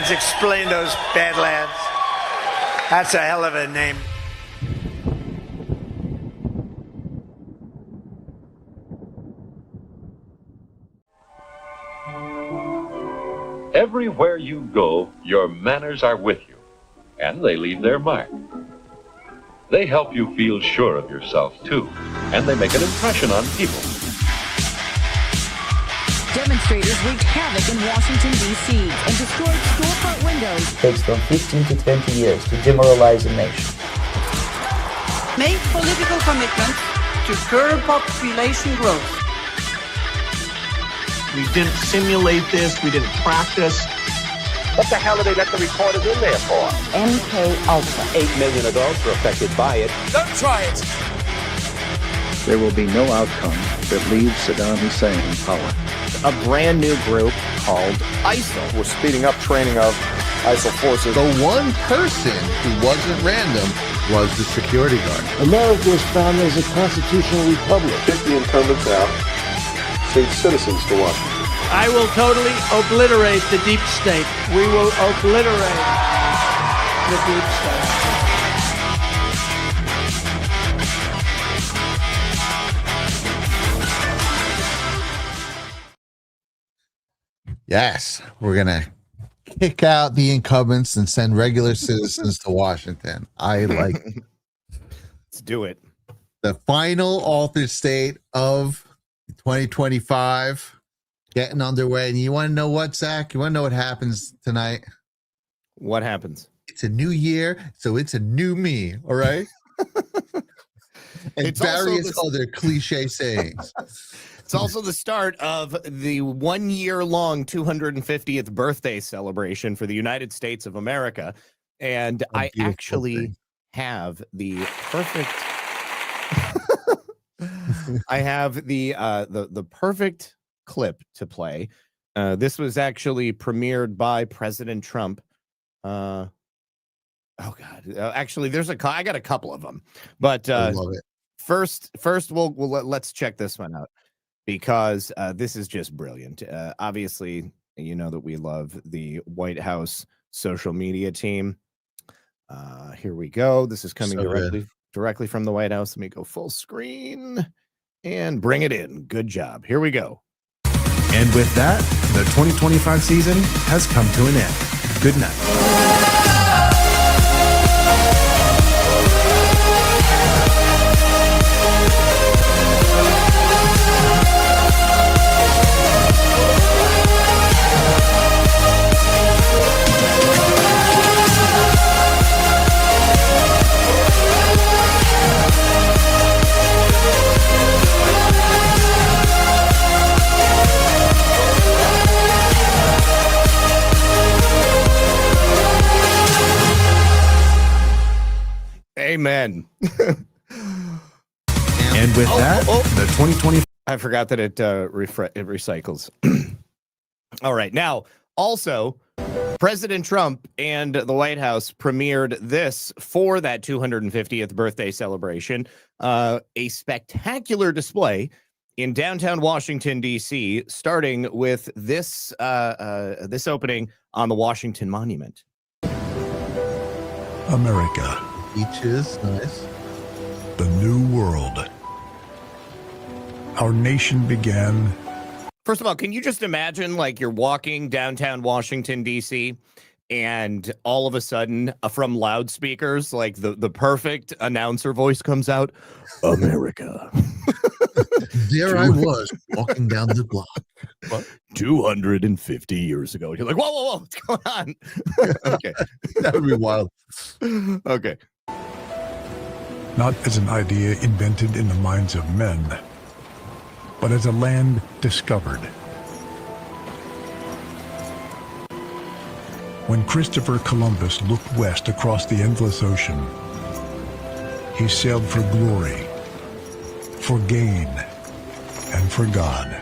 Badlands. Explain those Badlands. That's a hell of a name. Everywhere you go, your manners are with you, and they leave their mark. They help you feel sure of yourself, too, and they make an impression on people. Demonstrators wreaked havoc in Washington, D.C. and destroyed storefront windows. It takes from 15 to 20 years to demoralize a nation. Make political commitments to curb population growth. We didn't simulate this. We didn't practice. What the hell do they let the recorders in there for? MK Ultra. 8 million adults are affected by it. Don't try it. There will be no outcome that leaves Saddam Hussein in power. A brand new group called ISIL. We're speeding up training of ISIL forces. The one person who wasn't random was the security guard. America was founded as a constitutional republic. 50 incumbents out. Citizens to Washington. I will totally obliterate the deep state. We will obliterate the deep state. Yes, we're going to kick out the incumbents and send regular citizens to Washington. I like it. Let's do it. The final altered state of 2025 getting underway. And you want to know what, Zach? You want to know what happens tonight? What happens? It's a new year, so it's a new me, all right? And it's various other cliche sayings. It's also the start of the 1 year long 250th birthday celebration for the United States of America. And I actually have the perfect I have the perfect clip to play. This was actually premiered by President Trump. Oh God! Actually, I got a couple of them, but I love it. First, let's check this one out because this is just brilliant. Obviously, you know that we love the White House social media team. Here we go. This is coming directly from the White House. Let me go full screen and bring it in. Good job. Here we go. And with that, the 2025 season has come to an end. Good night. Amen. And with that, the 2020. I forgot that it recycles. All right. Now, also, President Trump and the White House premiered this for that 250th birthday celebration, a spectacular display in downtown Washington, D.C., starting with this opening on the Washington Monument. America. Beaches, nice. The new world. Our nation began. First of all, can you just imagine like you're walking downtown Washington, D.C., and all of a sudden from loudspeakers, like the perfect announcer voice comes out, America. There I was walking down the block. What? 250 years ago. You're like, whoa, what's going on? Okay. That would be wild. Okay. Not as an idea invented in the minds of men, but as a land discovered. When Christopher Columbus looked west across the endless ocean, he sailed for glory, for gain, and for God.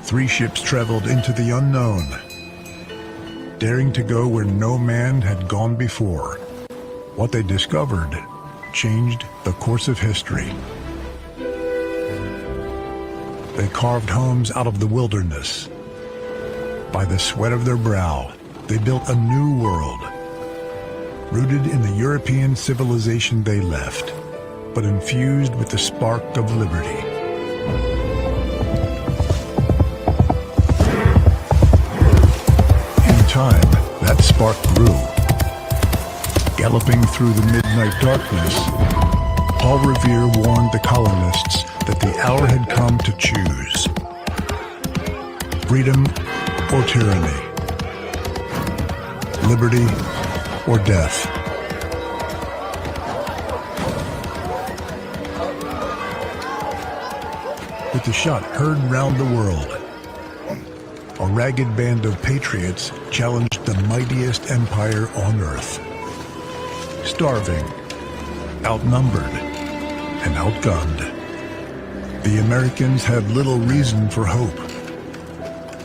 3 ships traveled into the unknown, daring to go where no man had gone before. What they discovered changed the course of history. They carved homes out of the wilderness, By the sweat of their brow, they built a new world, rooted in the European civilization they left, but infused with the spark of liberty. In time, that spark grew. Galloping through the midnight darkness, Paul Revere warned the colonists that the hour had come to choose. Freedom or tyranny. Liberty or death. With the shot heard round the world, a ragged band of patriots challenged the mightiest empire on earth. Starving, outnumbered, and outgunned, the Americans had little reason for hope.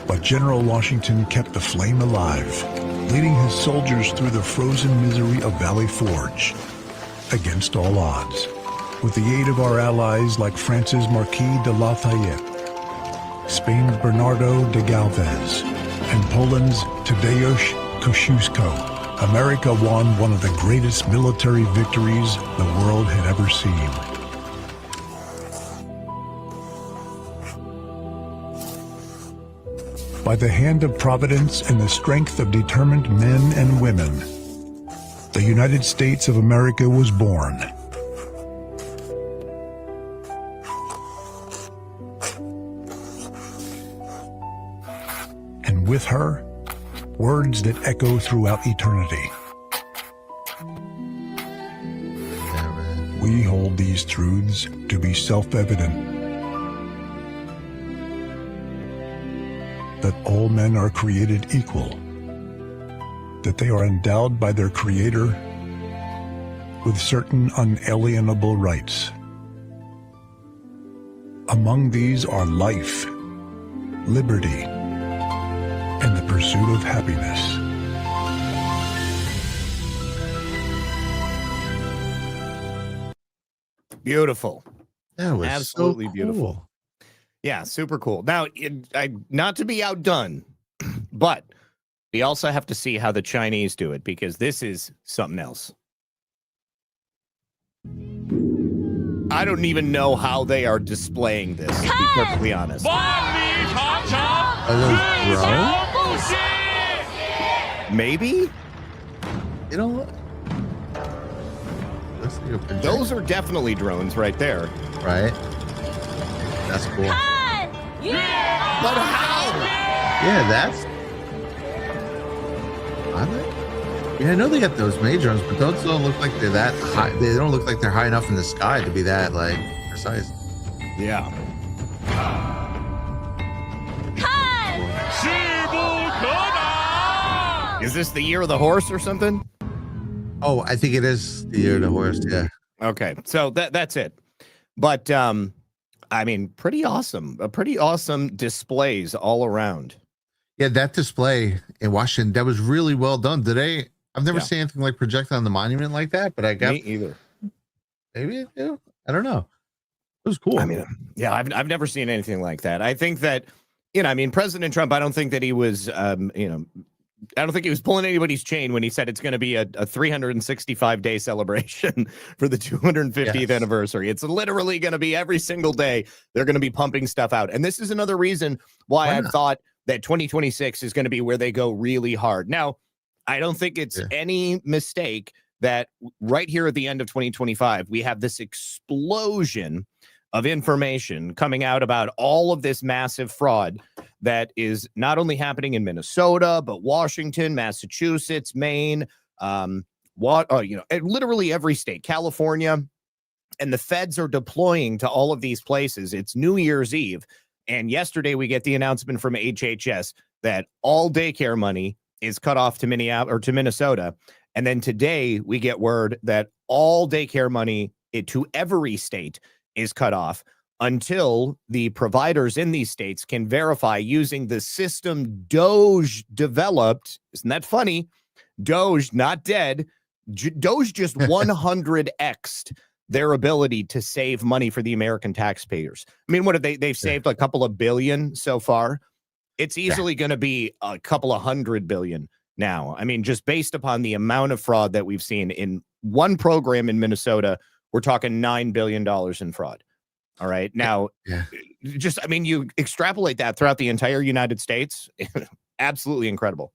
But General Washington kept the flame alive, leading his soldiers through the frozen misery of Valley Forge, against all odds, with the aid of our allies like France's Marquis de Lafayette, Spain's Bernardo de Galvez, and Poland's Tadeusz Kościuszko. America won one of the greatest military victories the world had ever seen. By the hand of Providence and the strength of determined men and women, the United States of America was born. And with her, words that echo throughout eternity. We hold these truths to be self-evident. That all men are created equal, that they are endowed by their Creator with certain unalienable rights. Among these are life, liberty, and the pursuit of happiness. Beautiful. That was absolutely so beautiful. cool. Yeah, super cool. Now, not to be outdone, but we also have to see how the Chinese do it, because this is something else. I don't even know how they are displaying this, to be perfectly honest. Maybe? You know what? Those are definitely drones right there. Right? That's cool. But how? Yeah, that's... Are they? Yeah, I know they got those May drones, but those don't look like they're that high. They don't look like they're high enough in the sky to be that, like, precise. Yeah. Is this the year of the horse or something? Oh, I think it is the year of the horse, yeah. Okay, so that's it. But, I mean, pretty awesome. Pretty awesome displays all around. Yeah, that display in Washington, that was really well done. I've never seen anything like projected on the monument like that, but I got... Me either. Maybe, yeah, I don't know. It was cool. I mean, yeah, I've never seen anything like that. I think that, I mean, President Trump, I don't think that he was, I don't think he was pulling anybody's chain when he said it's going to be a 365-day celebration for the 250th anniversary. It's literally going to be every single day. They're going to be pumping stuff out. And this is another reason why I've thought that 2026 is going to be where they go really hard. Now, I don't think it's any mistake that right here at the end of 2025, we have this explosion of information coming out about all of this massive fraud that is not only happening in Minnesota, but Washington, Massachusetts, Maine, literally every state, California, and the feds are deploying to all of these places. It's New Year's Eve. And yesterday we get the announcement from HHS that all daycare money is cut off to Minnesota. And then today we get word that all daycare money to every state is cut off until the providers in these states can verify using the system DOGE-developed. Isn't that funny? DOGE, not dead. DOGE just 100x'd their ability to save money for the American taxpayers. I mean, what have they've saved a couple of billion so far. It's easily going to be a couple of $100 billion now. I mean, just based upon the amount of fraud that we've seen in one program in Minnesota, we're talking $9 billion in fraud. All right. Now, I mean, you extrapolate that throughout the entire United States. Absolutely incredible.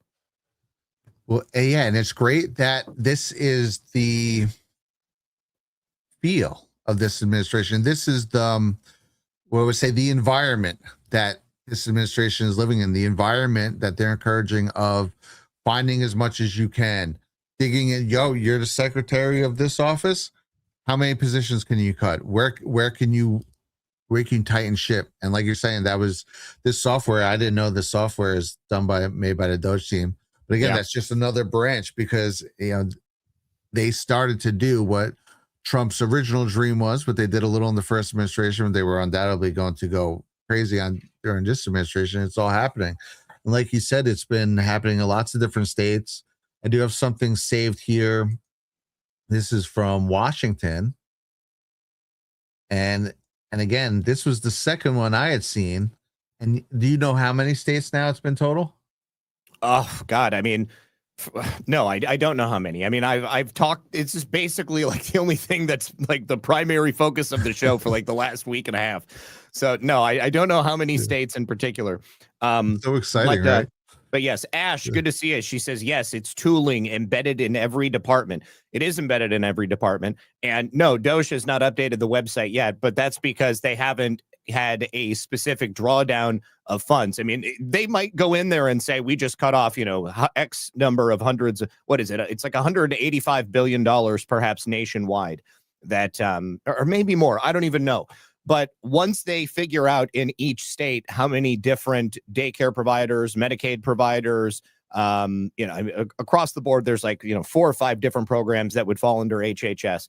Well, yeah, and it's great that this is the feel of this administration. This is the, what I would say, the environment that this administration is living in, the environment that they're encouraging of finding as much as you can, digging in. You're the secretary of this office. How many positions can you cut? Where can you tighten ship? And like you're saying, that was this software. I didn't know the software is made by the Doge team. But again, that's just another branch, because they started to do what Trump's original dream was, but they did a little in the first administration. They were undoubtedly going to go crazy on during this administration. It's all happening. And like you said, it's been happening in lots of different states. I do have something saved here. This is from Washington. And again, this was the second one I had seen. And do you know how many states now it's been total? Oh, God. I mean, no, I don't know how many. I mean, I've talked. It's just basically like the only thing that's like the primary focus of the show for like the last week and a half. So, no, I don't know how many states in particular. So exciting, right? But yes, Ash, good to see you. She says, yes, it's tooling embedded in every department. It is embedded in every department. And no, Doge has not updated the website yet, but that's because they haven't had a specific drawdown of funds. I mean, they might go in there and say, we just cut off, X number of hundreds. What is it? It's like $185 billion, perhaps nationwide, that, or maybe more. I don't even know. But once they figure out in each state how many different daycare providers, Medicaid providers, across the board, there's like, 4 or 5 different programs that would fall under HHS.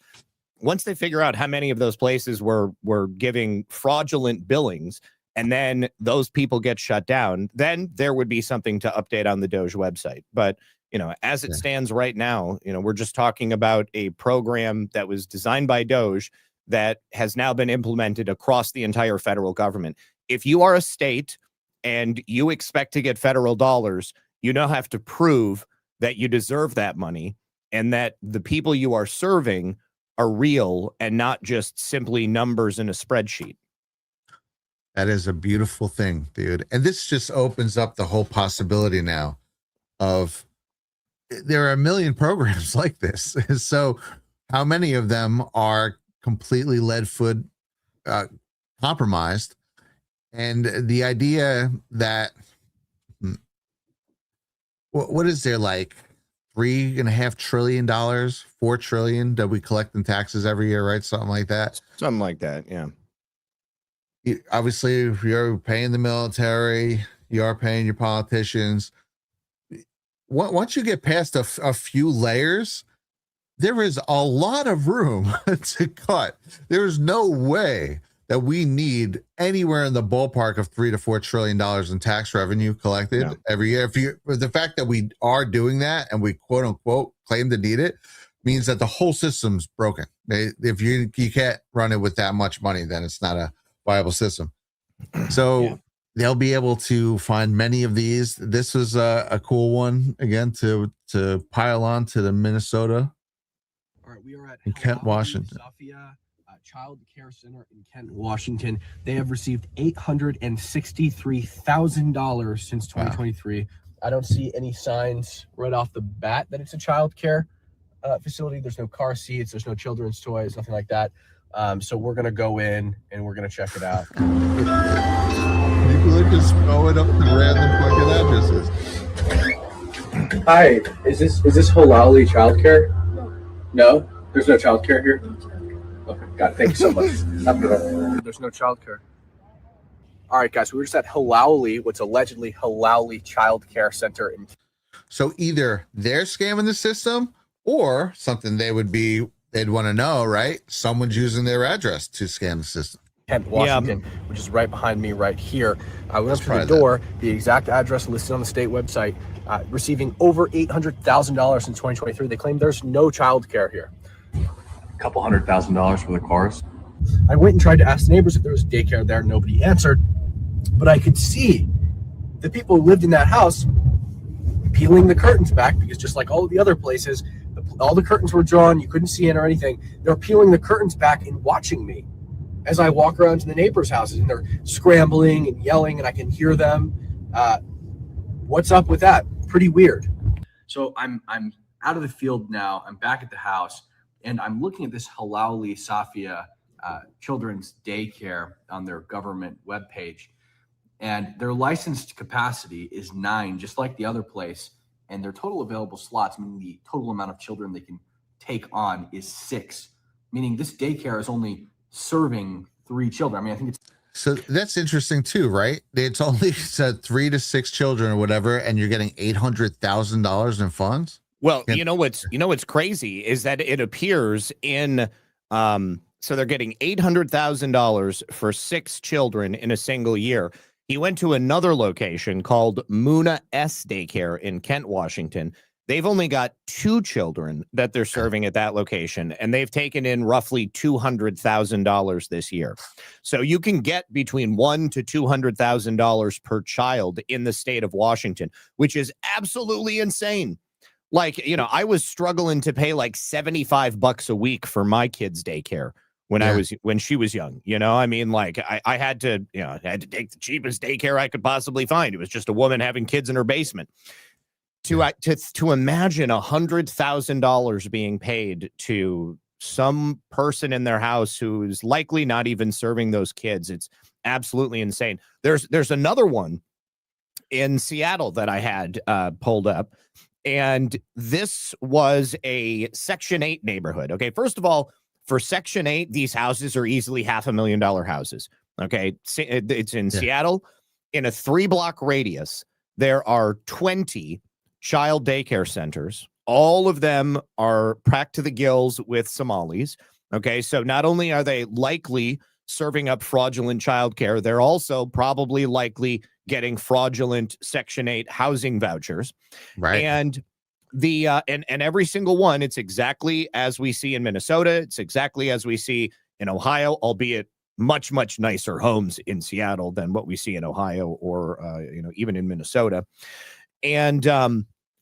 Once they figure out how many of those places were giving fraudulent billings, and then those people get shut down, then there would be something to update on the Doge website. But, as it stands right now, we're just talking about a program that was designed by Doge that has now been implemented across the entire federal government. If you are a state and you expect to get federal dollars, you now have to prove that you deserve that money and that the people you are serving are real and not just simply numbers in a spreadsheet. That is a beautiful thing, dude. And this just opens up the whole possibility now of there are a million programs like this. So how many of them are completely lead-foot compromised? And the idea that what is there, like $3.5 trillion, $4 trillion that we collect in taxes every year, right? Something like that. Something like that, yeah. Obviously, if you're paying the military, you are paying your politicians. Once you get past a few layers, there is a lot of room to cut. There's no way that we need anywhere in the ballpark of $3 to $4 trillion in tax revenue collected every year. The fact that we are doing that and we quote unquote claim to need it means that the whole system's broken. If you can't run it with that much money, then it's not a viable system. So they'll be able to find many of these. This was a cool one again to pile on to the Minnesota. All right, we are at in Kent, Washington. Sophia Child Care Center in Kent, Washington. They have received $863,000 since 2023. Wow. I don't see any signs right off the bat that it's a child care facility. There's no car seats. There's no children's toys, nothing like that. So we're going to go in and we're going to check it out. People are just throwing up the random fucking addresses. Hi, is this Halali childcare? No? There's no childcare here? Okay, got it. Thank you so much. There's no childcare. All right, guys, we were just at Halali, what's allegedly Halali Child Care Center. So either they're scamming the system or something they'd want to know, right? Someone's using their address to scam the system. Kent, Washington, which is right behind me right here. I went up to the door, the exact address listed on the state website, receiving over $800,000 in 2023. They claim there's no child care here. A couple $100,000 for the cars. I went and tried to ask the neighbors if there was daycare there. Nobody answered, but I could see the people who lived in that house peeling the curtains back, because just like all the other places, all the curtains were drawn, you couldn't see in or anything. They're peeling the curtains back and watching me as I walk around to the neighbors' houses, and they're scrambling and yelling, and I can hear them. What's up with that? Pretty weird. So I'm out of the field now. I'm back at the house, and I'm looking at this Halali Safia children's daycare on their government webpage, and their licensed capacity is 9, just like the other place, and their total available slots, meaning the total amount of children they can take on, is 6, meaning this daycare is only serving 3 children. I mean, I think it's so that's interesting too, right? It's only said 3 to 6 children or whatever, and you're getting $800,000 in funds. Well, you know what's crazy is that it appears in so they're getting $800,000 for 6 children in a single year. He went to another location called Muna S Daycare in Kent, Washington. They've only got 2 children that they're serving at that location, and they've taken in roughly $200,000 this year. So you can get between $100,000 to $200,000 per child in the state of Washington, which is absolutely insane. Like, you know, I was struggling to pay like $75 a week for my kid's daycare when she was young. You know, I mean, like I had to take the cheapest daycare I could possibly find. It was just a woman having kids in her basement. To imagine $100,000 being paid to some person in their house who's likely not even serving those kids, it's absolutely insane. There's another one in Seattle that I had pulled up, and this was a Section 8 neighborhood. Okay, first of all, for Section 8, these houses are easily $500,000 houses. Okay, it's in Seattle. In a 3-block radius, there are 20 child daycare centers. All of them are packed to the gills with Somalis. Okay, so not only are they likely serving up fraudulent childcare, they're also probably likely getting fraudulent Section 8 housing vouchers. Right. And the and every single one, it's exactly as we see in Minnesota. It's exactly as we see in Ohio, albeit much, much nicer homes in Seattle than what we see in Ohio or even in Minnesota. And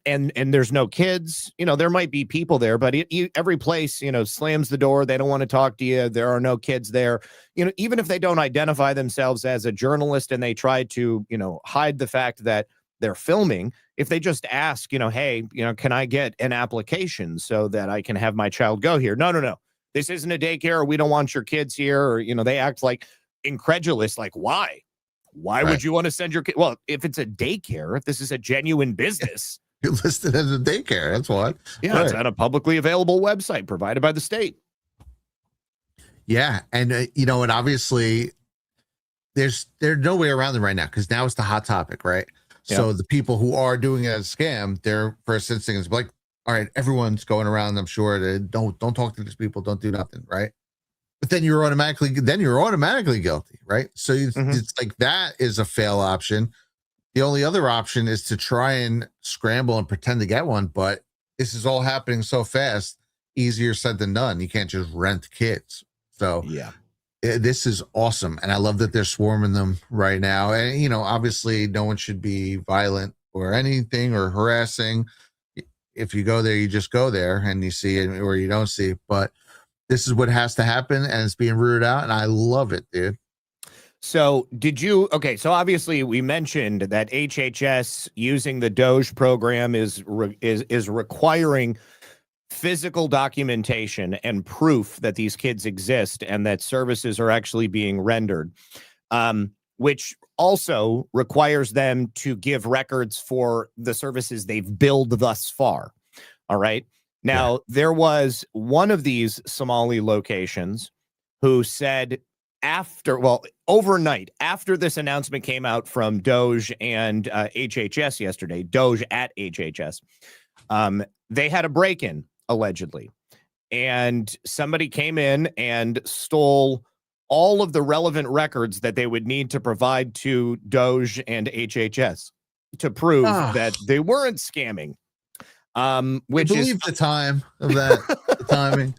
there's no kids. You know, there might be people there, but every place, slams the door. They don't want to talk to you. There are no kids there. You know, even if they don't identify themselves as a journalist and they try to, hide the fact that they're filming, if they just ask, hey, can I get an application so that I can have my child go here? No. This isn't a daycare. We don't want your kids here. Or, they act like incredulous. Like, why? Why would you want to send your kid? Well, if it's a daycare, if this is a genuine business. You're listed as a daycare. That's what. Yeah, it's on a publicly available website provided by the state. Yeah, and and obviously, there's no way around it right now because now it's the hot topic, right? Yeah. So the people who are doing it as a scam, their first instinct is like, all right, everyone's going around. I'm sure that don't talk to these people, don't do nothing, right? But then you're automatically guilty, right? So it's like that is a fail option. The only other option is to try and scramble and pretend to get one, but this is all happening so fast, easier said than done. You can't just rent kids. So yeah, this is awesome. And I love that they're swarming them right now. And, obviously no one should be violent or anything or harassing. If you go there, you just go there and you see it or you don't see it. But this is what has to happen and it's being rooted out. And I love it, dude. So so obviously we mentioned that HHS using the DOGE program is requiring physical documentation and proof that these kids exist and that services are actually being rendered, which also requires them to give records for the services they've billed thus far. All right. Now, there was one of these Somali locations who said overnight after this announcement came out from DOGE and HHS yesterday, DOGE at HHS, they had a break-in allegedly, and somebody came in and stole all of the relevant records that they would need to provide to DOGE and HHS to prove that they weren't scamming. Which I believe the time of that, the timing.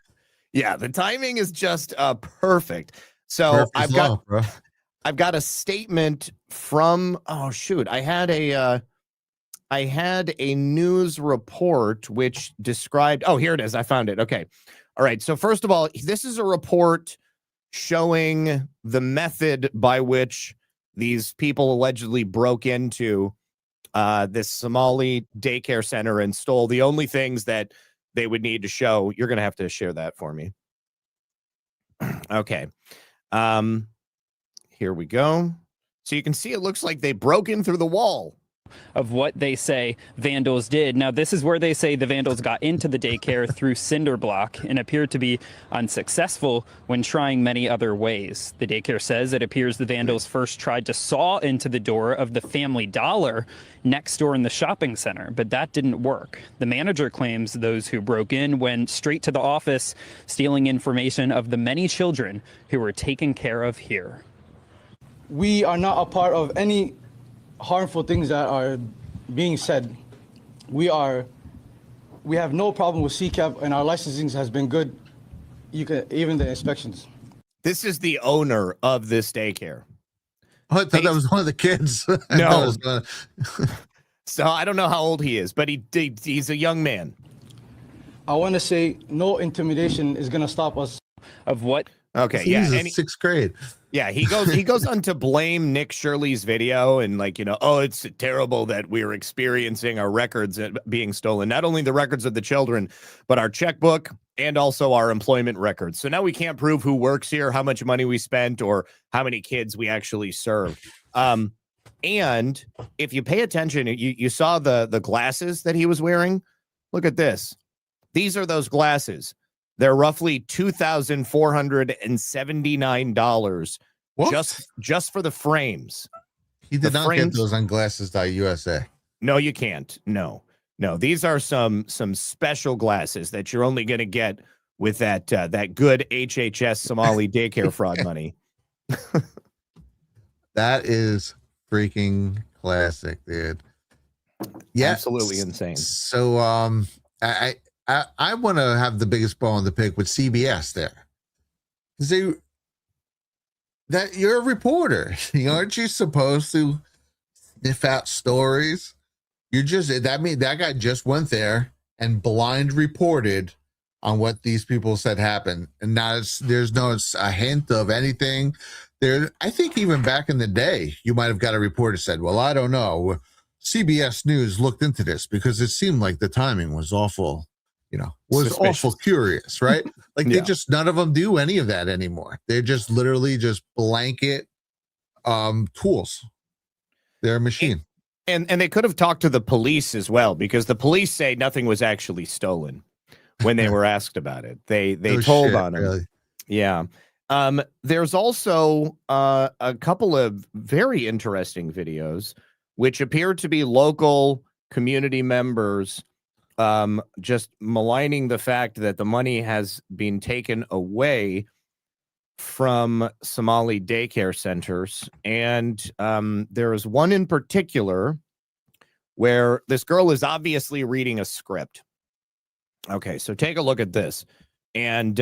Yeah, the timing is just perfect. So I've got a statement from, oh shoot, I had a news report which described, oh, here it is. I found it. Okay. All right. So first of all, this is a report showing the method by which these people allegedly broke into this Somali daycare center and stole the only things that they would need to show. You're going to have to share that for me. Okay. Here we go. So you can see it looks like they broke in through the wall. Of what they say vandals did. Now, this is where they say the vandals got into the daycare through cinder block and appeared to be unsuccessful when trying many other ways. The daycare says it appears the vandals first tried to saw into the door of the Family Dollar next door in the shopping center, but that didn't work. The manager claims those who broke in went straight to the office, stealing information of the many children who were taken care of here. We are not a part of any harmful things that are being said. We have no problem with CCAP, and our licensing has been good. Even the inspections. This is the owner of this daycare. Oh, I thought that was one of the kids. No. So I don't know how old he is, but he's a young man. I want to say no intimidation is going to stop us. Of what? Okay, He's in sixth grade. Yeah, he goes on to blame Nick Shirley's video and oh, it's terrible that we're experiencing our records being stolen. Not only the records of the children, but our checkbook and also our employment records. So now we can't prove who works here, how much money we spent, or how many kids we actually served. And if you pay attention, you saw the glasses that he was wearing. Look at this. These are those glasses. They're roughly $2,479 just for the frames. He did not get those on glasses.usa. No, you can't. No. These are some special glasses that you're only going to get with that good HHS Somali daycare fraud money. That is freaking classic, dude. Yeah, absolutely insane. So I want to have the biggest bone in the pick with CBS there. That you're a reporter. Aren't you supposed to sniff out stories? That guy just went there and blind reported on what these people said happened. And now there's no a hint of anything there. I think even back in the day, you might have got a reporter said, well, I don't know. CBS News looked into this because it seemed like the timing was awful. Was suspicious. Awful curious, right? Like they just, none of them do any of that anymore. They're just literally just blanket tools. They're a machine. And they could have talked to the police as well, because the police say nothing was actually stolen when they were asked about it. They told on them. Really? Yeah. There's also a couple of very interesting videos which appear to be local community members just maligning the fact that the money has been taken away from Somali daycare centers. And there is one in particular where this girl is obviously reading a script. Okay, so take a look at this. And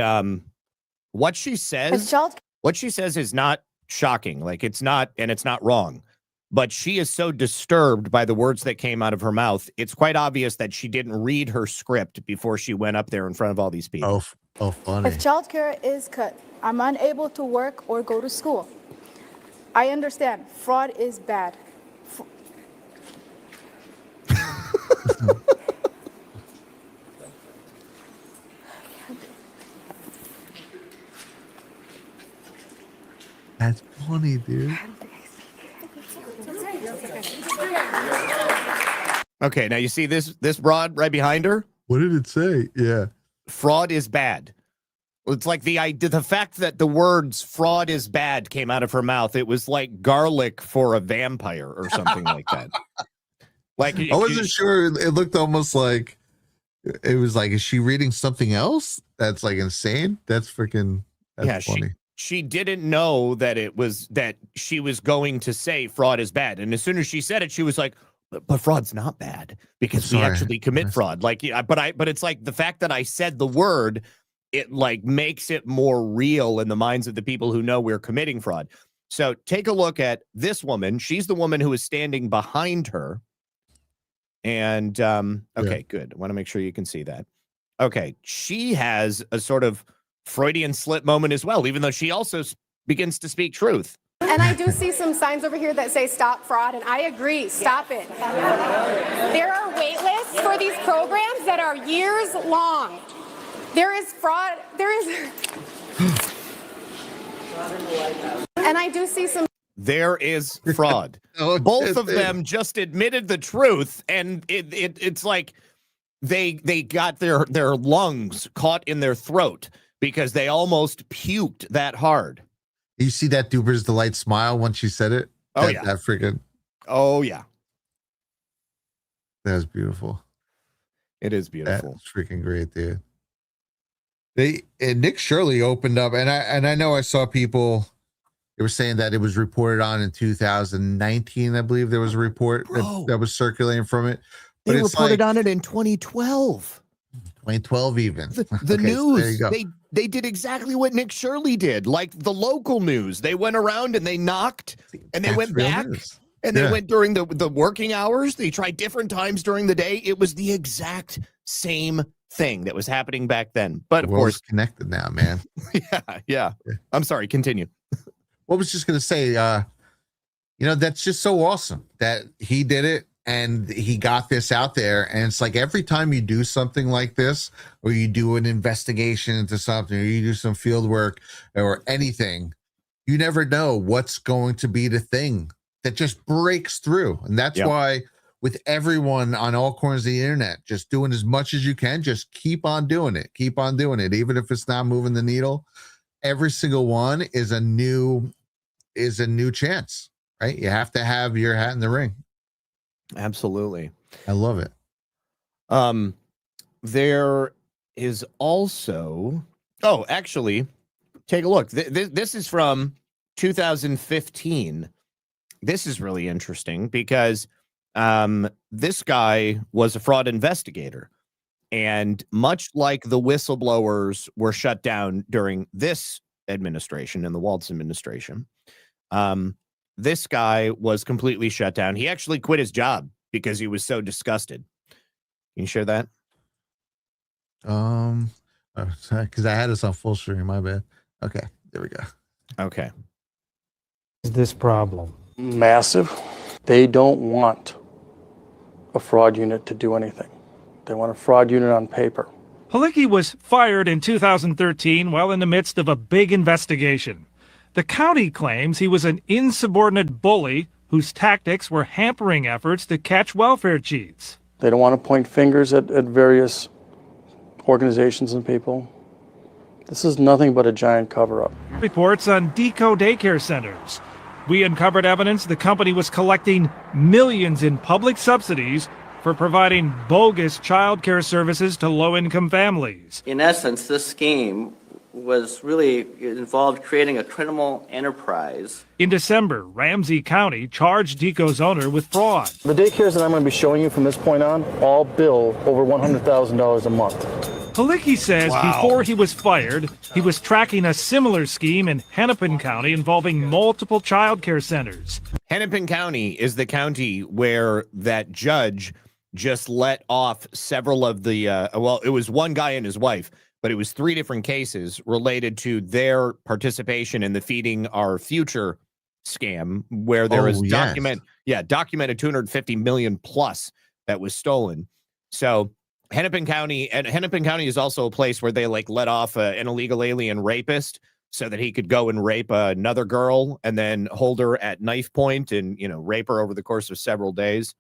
what she says is not shocking. Like it's not wrong. But she is so disturbed by the words that came out of her mouth. It's quite obvious that she didn't read her script before she went up there in front of all these people. Oh, funny. If childcare is cut, I'm unable to work or go to school. I understand. Fraud is bad. That's funny, dude. Okay, now you see this broad right behind her? What did it say? Yeah. Fraud is bad. It's like the fact that the words fraud is bad came out of her mouth. It was like garlic for a vampire or something like that. Like I wasn't sure. It looked almost like it was like, is she reading something else? That's like insane. That's funny. She didn't know that that she was going to say fraud is bad. And as soon as she said it, she was like, but fraud's not bad because we actually commit fraud. Like, but it's like the fact that I said the word, it like makes it more real in the minds of the people who know we're committing fraud. So take a look at this woman. She's the woman who is standing behind her. And, okay, good. I want to make sure you can see that. Okay. She has a sort of Freudian slip moment as well, even though she also begins to speak truth. And I do see some signs over here that say stop fraud, and I agree, stop it. There are wait lists for these programs that are years long. There is fraud, and I do see some. There is fraud. Both of them just admitted the truth, and it's like they got their lungs caught in their throat because they almost puked that hard. You see that Duper's Delight smile when she said it? Oh, yeah. That freaking. Oh, yeah. That was beautiful. It is beautiful. That's freaking great, dude. Nick Shirley opened up, and I know I saw people. They were saying that it was reported on in 2019. I believe there was a report that was circulating from it. But they reported on it in 2012. 2012 even. The news. They did exactly what Nick Shirley did, like the local news. They went around and they knocked, and they went back, and they went during the working hours. They tried different times during the day. It was the exact same thing that was happening back then. But of course, connected now, man. yeah. I'm sorry. Continue. What was just going to say, that's just so awesome that he did it and he got this out there. And it's like every time you do something like this, or you do an investigation into something, or you do some field work or anything, you never know what's going to be the thing that just breaks through. And that's why with everyone on all corners of the internet, just doing as much as you can, just keep on doing it. Keep on doing it. Even if it's not moving the needle, every single one is a new chance, right? You have to have your hat in the ring. Absolutely. I love it. There is also, actually, take a look. This is from 2015. This is really interesting because this guy was a fraud investigator. And much like the whistleblowers were shut down during this administration and the Waltz administration, this guy was completely shut down. He actually quit his job because he was so disgusted. Can you share that? Because I had this on full screen. My bad. Okay, there we go. Okay. Is this problem massive? They don't want a fraud unit to do anything. They want a fraud unit on paper. Halicki was fired in 2013 while in the midst of a big investigation. The county claims he was an insubordinate bully whose tactics were hampering efforts to catch welfare cheats. They don't want to point fingers at various organizations and people. This is nothing but a giant cover-up. Reports on Deco daycare centers. We uncovered evidence the company was collecting millions in public subsidies for providing bogus child care services to low-income families. In essence, this scheme was really involved creating a criminal enterprise. In December, Ramsey County charged Deco's owner with fraud. The daycares that I'm going to be showing you from this point on all bill over $100,000 a month. Halicki says before he was fired, he was tracking a similar scheme in Hennepin County involving multiple child care centers. Hennepin County is the county where that judge just let off several of the, it was one guy and his wife, but it was 3 different cases related to their participation in the Feeding Our Future scam, where there was documented $250 million plus that was stolen. So Hennepin County is also a place where they let off an illegal alien rapist so that he could go and rape another girl and then hold her at knife point and, rape her over the course of several days.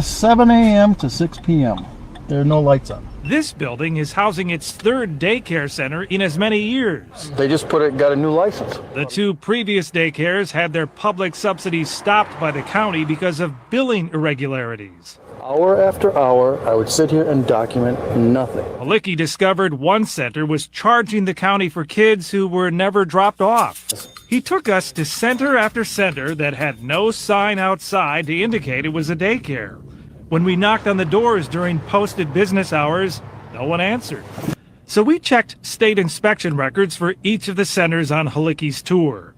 7 a.m. to 6 p.m. There are no lights on. This building is housing its 3rd daycare center in as many years. They just got a new license. The 2 previous daycares had their public subsidies stopped by the county because of billing irregularities. Hour after hour, I would sit here and document nothing. Halicki discovered one center was charging the county for kids who were never dropped off. He took us to center after center that had no sign outside to indicate it was a daycare. When we knocked on the doors during posted business hours, no one answered. So we checked state inspection records for each of the centers on Halicki's tour.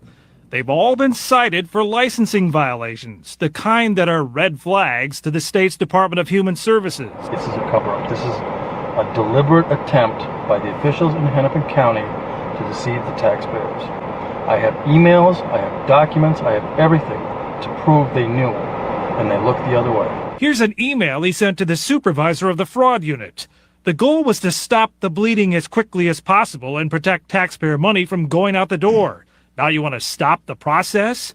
They've all been cited for licensing violations, the kind that are red flags to the state's Department of Human Services. This is a cover-up. This is a deliberate attempt by the officials in Hennepin County to deceive the taxpayers. I have emails, I have documents, I have everything to prove they knew, and they looked the other way. Here's an email he sent to the supervisor of the fraud unit. The goal was to stop the bleeding as quickly as possible and protect taxpayer money from going out the door. Now you want to stop the process?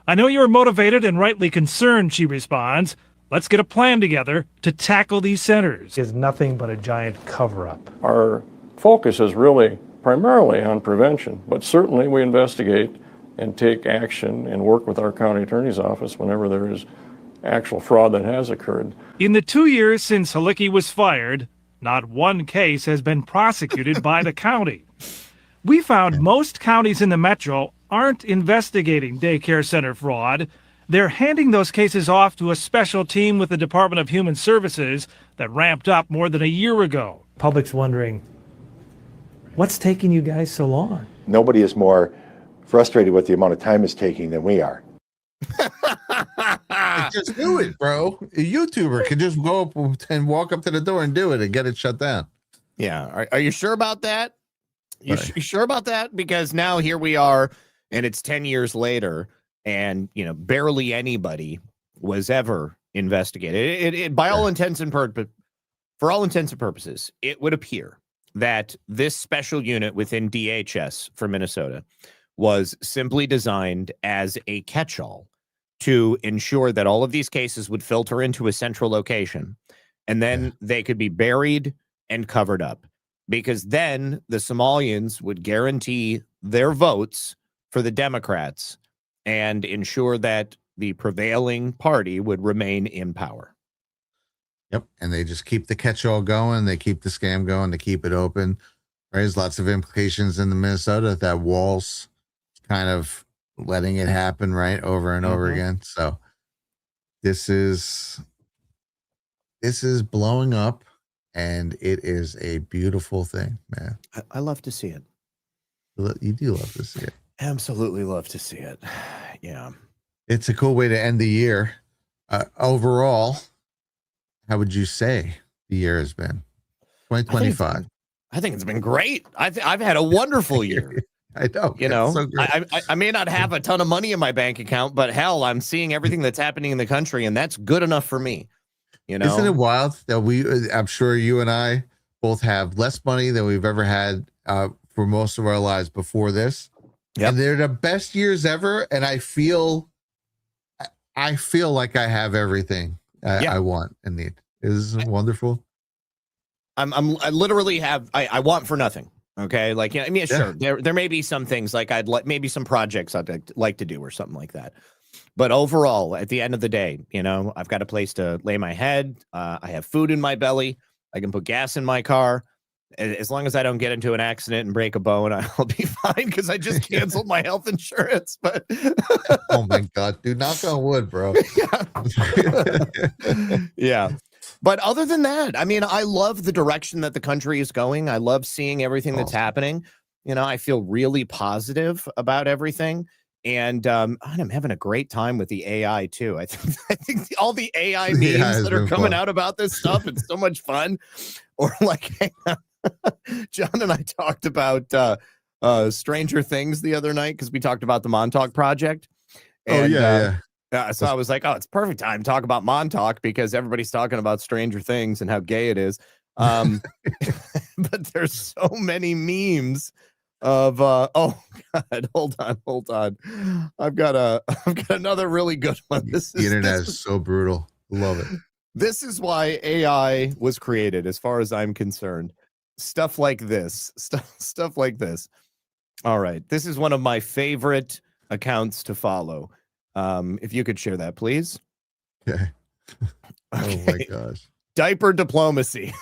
I know you're motivated and rightly concerned, she responds. Let's get a plan together to tackle these centers. Is nothing but a giant cover-up. Our focus is really primarily on prevention, but certainly we investigate and take action and work with our county attorney's office whenever there is actual fraud that has occurred. In the 2 years since Halicki was fired, not one case has been prosecuted by the county. We found most counties in the metro aren't investigating daycare center fraud. They're handing those cases off to a special team with the Department of Human Services that ramped up more than a year ago. Public's wondering, what's taking you guys so long? Nobody is more frustrated with the amount of time it's taking than we are. Just do it, bro. A YouTuber can just go up and walk up to the door and do it and get it shut down. Yeah. Are you sure about that? You sure about that? Because now here we are, and it's 10 years later, and barely anybody was ever investigated. It by all intents and for all intents and purposes, it would appear that this special unit within DHS for Minnesota was simply designed as a catch-all to ensure that all of these cases would filter into a central location, and then they could be buried and covered up, because then the Somalians would guarantee their votes for the Democrats and ensure that the prevailing party would remain in power. Yep. And they just keep the catch-all going. They keep the scam going. They keep it open. There's lots of implications in the Minnesota that Walz kind of letting it happen right over and over again. So this is blowing up, and it is a beautiful thing, man. I love to see it. You do love to see it. Absolutely love to see it. Yeah. It's a cool way to end the year. Overall, how would you say the year has been? 2025. I think it's been great. I've had a wonderful year. I know. So I may not have a ton of money in my bank account, but hell, I'm seeing everything that's happening in the country, and that's good enough for me. Isn't it wild that I'm sure you and I both have less money than we've ever had for most of our lives before this. Yep. And they're the best years ever. And I feel like I have everything I want and need. Isn't it wonderful? I literally have, I want for nothing. Okay. Like, sure. There may be some things like maybe some projects I'd like to do or something like that. But overall, at the end of the day, I've got a place to lay my head. I have food in my belly. I can put gas in my car. As long as I don't get into an accident and break a bone, I'll be fine, because I just canceled my health insurance. But oh my God, dude, knock on wood, bro. Yeah. But other than that, I love the direction that the country is going. I love seeing everything that's happening. I feel really positive about everything. And I'm having a great time with the AI too. I think all the AI memes that are coming out about this stuff, it's so much fun. Or like, John and I talked about Stranger Things the other night, because we talked about the Montauk Project. And, so I was like, it's perfect time to talk about Montauk, because everybody's talking about Stranger Things and how gay it is. But there's so many memes of oh God, hold on. I've got another really good one. The internet is so brutal. Love it. This is why AI was created, as far as I'm concerned. Stuff like this. Stuff like this. All right. This is one of my favorite accounts to follow. If you could share that, please. Okay. Oh my gosh. Diaper diplomacy.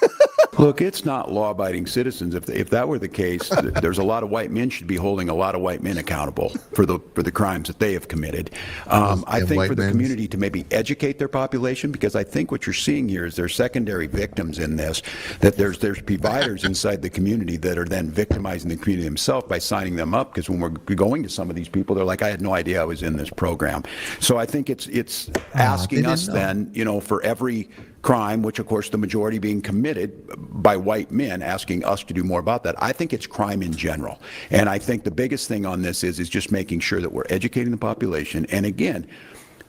Look, it's not law-abiding citizens. If that were the case, there's a lot of white men should be holding a lot of white men accountable for the crimes that they have committed. I think for the community to maybe educate their population, because I think what you're seeing here is there's secondary victims in this, that there's providers inside the community that are then victimizing the community themselves by signing them up, because when we're going to some of these people, they're like, I had no idea I was in this program. So I think it's asking us then, for every crime, which of course the majority being committed by white men, asking us to do more about that. I think it's crime in general. And I think the biggest thing on this is just making sure that we're educating the population. And again,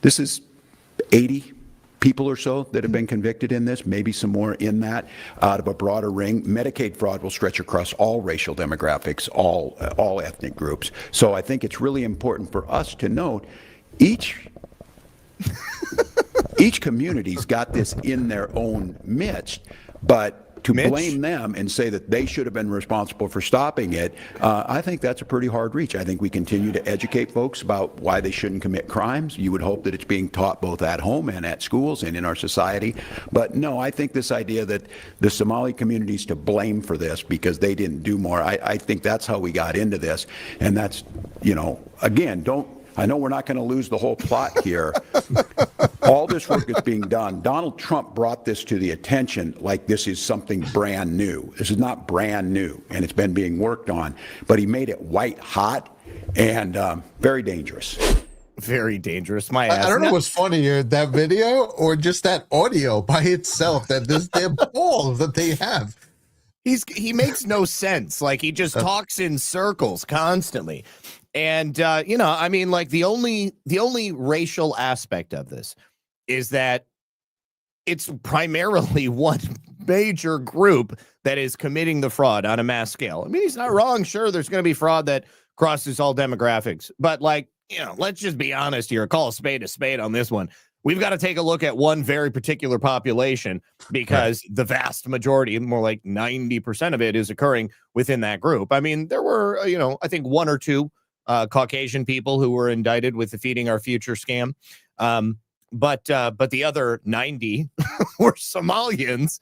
this is 80 people or so that have been convicted in this, maybe some more in that, out of a broader ring. Medicaid fraud will stretch across all racial demographics, all ethnic groups. So I think it's really important for us to note each community's got this in their own midst, but to blame them and say that they should have been responsible for stopping it, I think that's a pretty hard reach. I think we continue to educate folks about why they shouldn't commit crimes. You would hope that it's being taught both at home and at schools and in our society. But no, I think this idea that the Somali community's to blame for this because they didn't do more, I think that's how we got into this. And that's, again, I know we're not going to lose the whole plot here. All this work is being done. Donald Trump brought this to the attention like this is something brand new. This is not brand new, and it's been being worked on. But he made it white hot and very dangerous. Very dangerous. My ass. I don't know what's funnier, that video or just that audio by itself, that this damn ball that they have. He makes no sense. Like, he just talks in circles constantly. And, the only racial aspect of this is that it's primarily one major group that is committing the fraud on a mass scale. I mean, he's not wrong. Sure, there's going to be fraud that crosses all demographics. But, let's just be honest here. Call a spade on this one. We've got to take a look at one very particular population because the vast majority, more like 90% of it, is occurring within that group. I mean, there were, I think one or two Caucasian people who were indicted with the Feeding Our Future scam. But the other 90 were Somalians,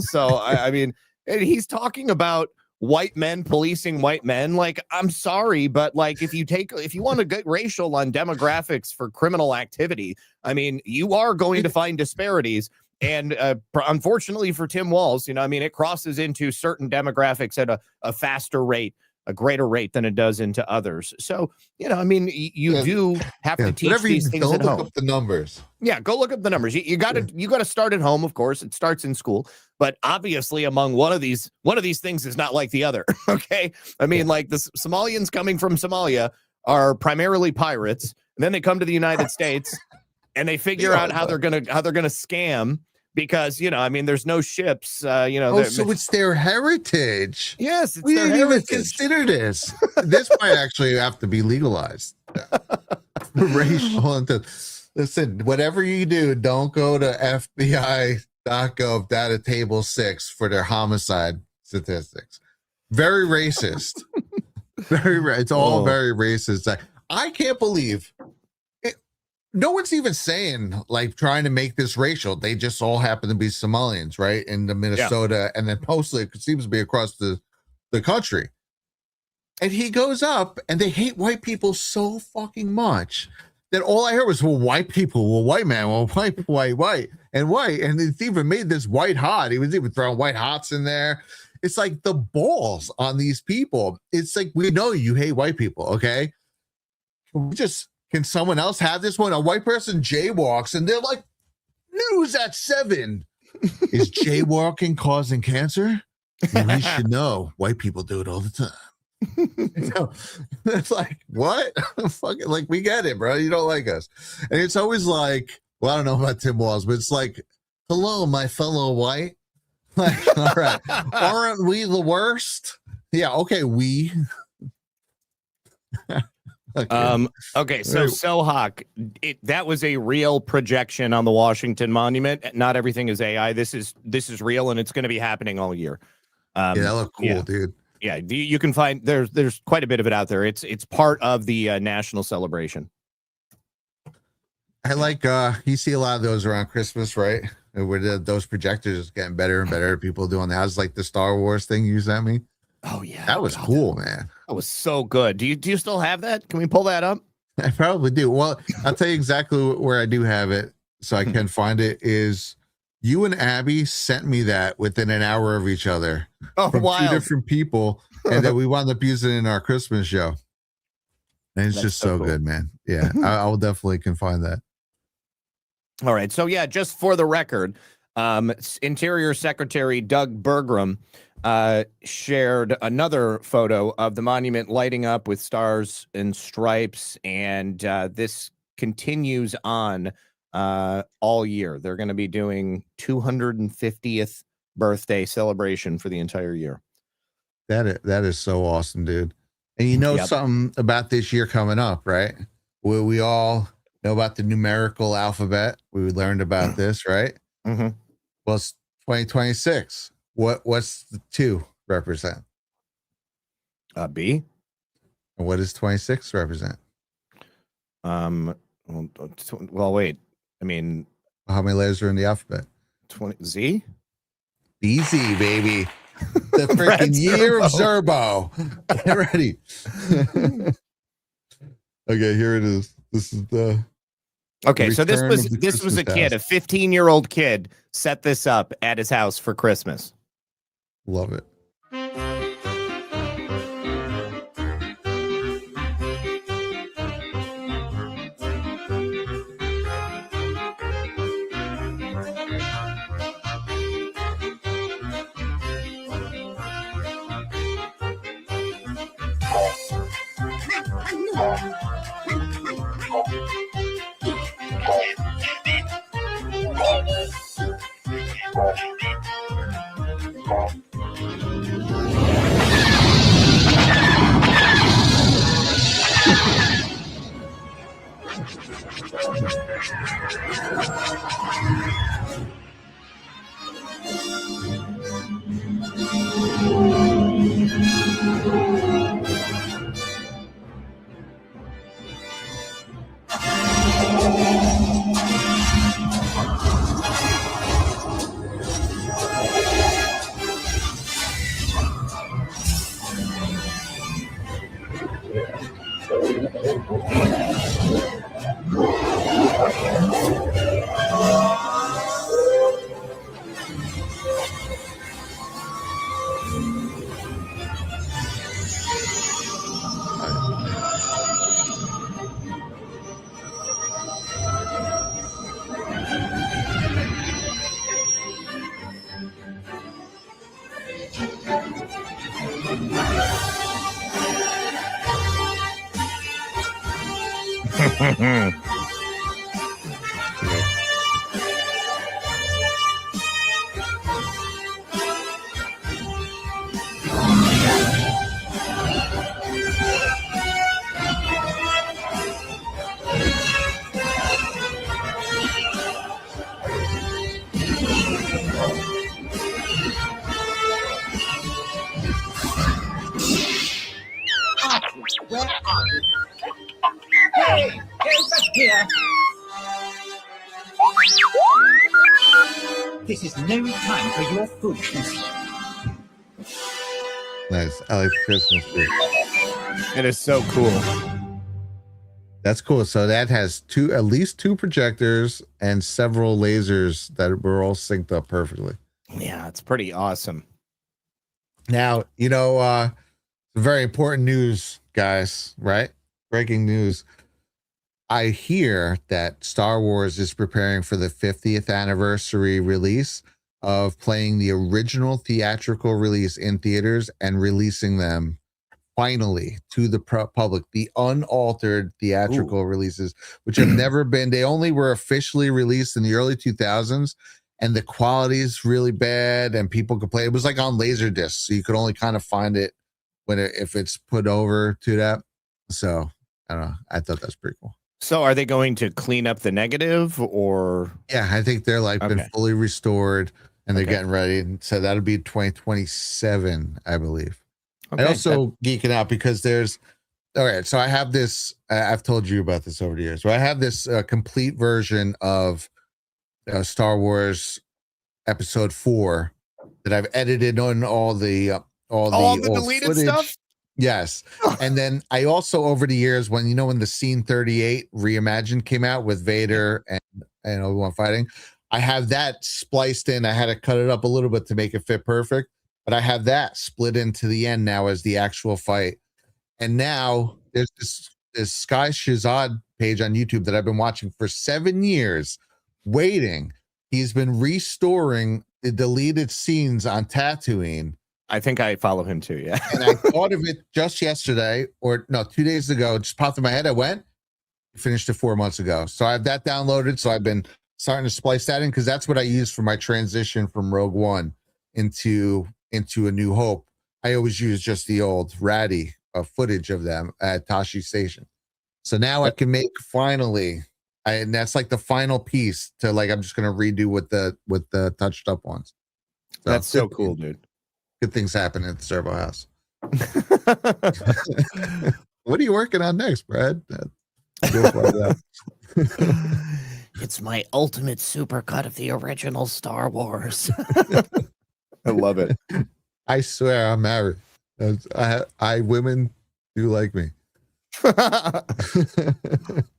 so I mean, and he's talking about white men policing white men. Like, I'm sorry, but if you want to get racial on demographics for criminal activity, I mean, you are going to find disparities. And unfortunately for Tim Walz, it crosses into certain demographics at a faster rate, a greater rate than it does into others. So, you do have to teach these things at home. Look up the numbers. Yeah, go look up the numbers. You got to start at home, of course. It starts in school, but obviously among one of these things is not like the other. Okay, I mean, like the Somalians coming from Somalia are primarily pirates, and then they come to the United States and they figure out how they're gonna scam. Because, there's no ships, so it's their heritage. Yes, it's we their didn't heritage. even consider this. This might actually have to be legalized. Racial. Listen, whatever you do, don't go to FBI.gov data table 6 for their homicide statistics. Very racist. It's all very racist. I can't believe no one's even saying, trying to make this racial. They just all happen to be Somalians, right? In the Minnesota, and then mostly it seems to be across the country. And he goes up, and they hate white people so fucking much that all I heard was, well, white people, well, white man, well, white, and white. And it's even made this white hot. He was even throwing white hots in there. It's like the balls on these people. It's like, we know you hate white people, okay? Can someone else have this one? A white person jaywalks and they're like, news at 7. Is jaywalking causing cancer? Well, we should know. White people do it all the time. So, it's like, what? Fucking, we get it, bro. You don't like us. And it's always like, well, I don't know about Tim Walz, but it's like, hello, my fellow white. Like, all right. Aren't we the worst? Yeah, okay, we. Okay, so Sohawk, that was a real projection on the Washington Monument. Not everything is AI. This is real, and it's going to be happening all year. That looked cool, dude. Yeah, you can find there's quite a bit of it out there. It's part of the national celebration. I like you see a lot of those around Christmas, right? where those projectors getting better and better. People doing that. Was like the Star Wars thing you sent me. Oh yeah, that was cool, man. That was so good. Do you still have that? Can we pull that up? I probably do. Well, I'll tell you exactly where I do have it, so I can find it. Is you and Abby sent me that within an hour of each other from wild. 2 different people, and then we wound up using it in our Christmas show. And it's just so cool. good, man. Yeah, I will definitely can find that. All right. So yeah, just for the record, Interior Secretary Doug Burgum shared another photo of the monument lighting up with stars and stripes, and this continues on all year. They're going to be doing 250th birthday celebration for the entire year. That is so awesome, dude. And you know something about this year coming up, right? We all know about the numerical alphabet. We learned about this, right? Mm-hmm. Well, it's 2026. What's the 2 represent? B. And what does 26 represent? Well, wait. I mean, how many letters are in the alphabet? 20 Z. BZ, baby. The freaking year of Zerbo. Get ready. Okay, here it is. This is the. Okay, so this was Christmas a kid, a 15-year-old kid, set this up at his house for Christmas. Love it. Where are you? Hey, get back here! This is no time for your foolishness. Nice. I like the Christmas tree. It is so cool. That's cool. So that has at least two projectors and several lasers that were all synced up perfectly. Yeah, it's pretty awesome. Now, very important news, guys, right? Breaking news. I hear that Star Wars is preparing for the 50th anniversary release of playing the original theatrical release in theaters and releasing them finally to the public, the unaltered theatrical releases, which have never been, they only were officially released in the early 2000s, and the quality is really bad and people complain. It was like on Laserdisc, so you could only kind of find it if it's put over to that. So I don't know. I thought that's pretty cool. So are they going to clean up the negative, or? Yeah, I think they're been fully restored and they're getting ready. And so that'll be 2027, I believe. Okay, I also geeking out because all right. So I have this, I've told you about this over the years. So I have this complete version of Star Wars episode 4 that I've edited on all the All old the deleted footage. stuff? Yes. And then I also, over the years, when the Scene 38 reimagined came out with Vader and Obi-Wan fighting, I have that spliced in. I had to cut it up a little bit to make it fit perfect, but I have that split into the end now as the actual fight. And now there's this Sky Shazad page on YouTube that I've been watching for 7 years, waiting. He's been restoring the deleted scenes on Tatooine. I think I follow him too, yeah. And I thought of it just yesterday, or no, 2 days ago. It just popped in my head. I finished it 4 months ago. So I have that downloaded. So I've been starting to splice that in because that's what I use for my transition from Rogue One into A New Hope. I always use just the old ratty footage of them at Tashi Station. So now I can make and that's like the final piece to I'm just gonna redo with the touched up ones. So that's so cool, dude. Good things happen at the Zerbo house. What are you working on next, Brad? It's my ultimate supercut of the original Star Wars. I love it. I swear I'm married. Women do like me.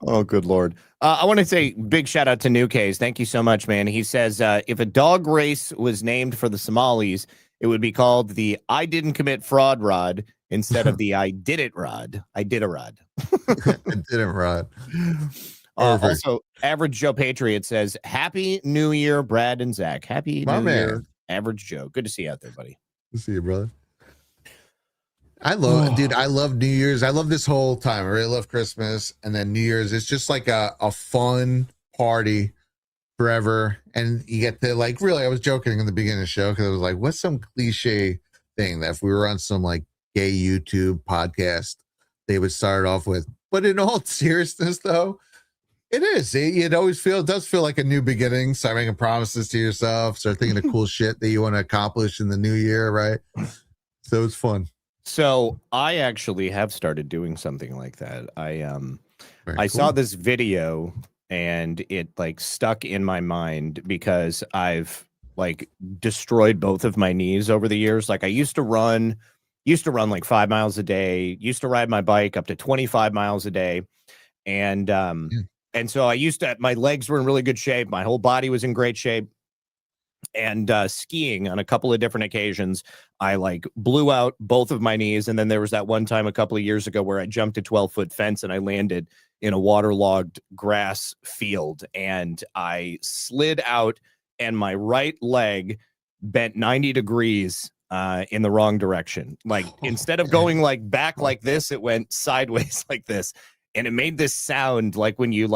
Oh, good Lord. I want to say big shout out to New Case. Thank you so much, man. He says, if a dog race was named for the Somalis, it would be called the I didn't commit fraud rod instead of the I did it rod. I did a rod. I didn't rod. Also, Average Joe Patriot says, Happy New Year, Brad and Zach. Happy New Year, Average Joe. Good to see you out there, buddy. Good to see you, brother. I love New Year's. I love this whole time. I really love Christmas. And then New Year's, it's just like a fun party forever. And you get to really, I was joking in the beginning of the show because I was like, what's some cliche thing that if we were on some gay YouTube podcast, they would start off with. But in all seriousness, though, it is. It does feel like a new beginning. Start making promises to yourself. Start thinking of cool shit that you want to accomplish in the new year, right? So it's fun. So I actually have started doing something like that. I saw this video and it stuck in my mind because I've destroyed both of my knees over the years. I used to run 5 miles a day, used to ride my bike up to 25 miles a day. And so my legs were in really good shape. My whole body was in great shape. And skiing on a couple of different occasions, I blew out both of my knees. And then there was that one time a couple of years ago where I jumped a 12-foot fence and I landed in a waterlogged grass field and I slid out and my right leg bent 90 degrees in the wrong direction. Instead of going back like this, it went sideways like this. And it made this sound like when you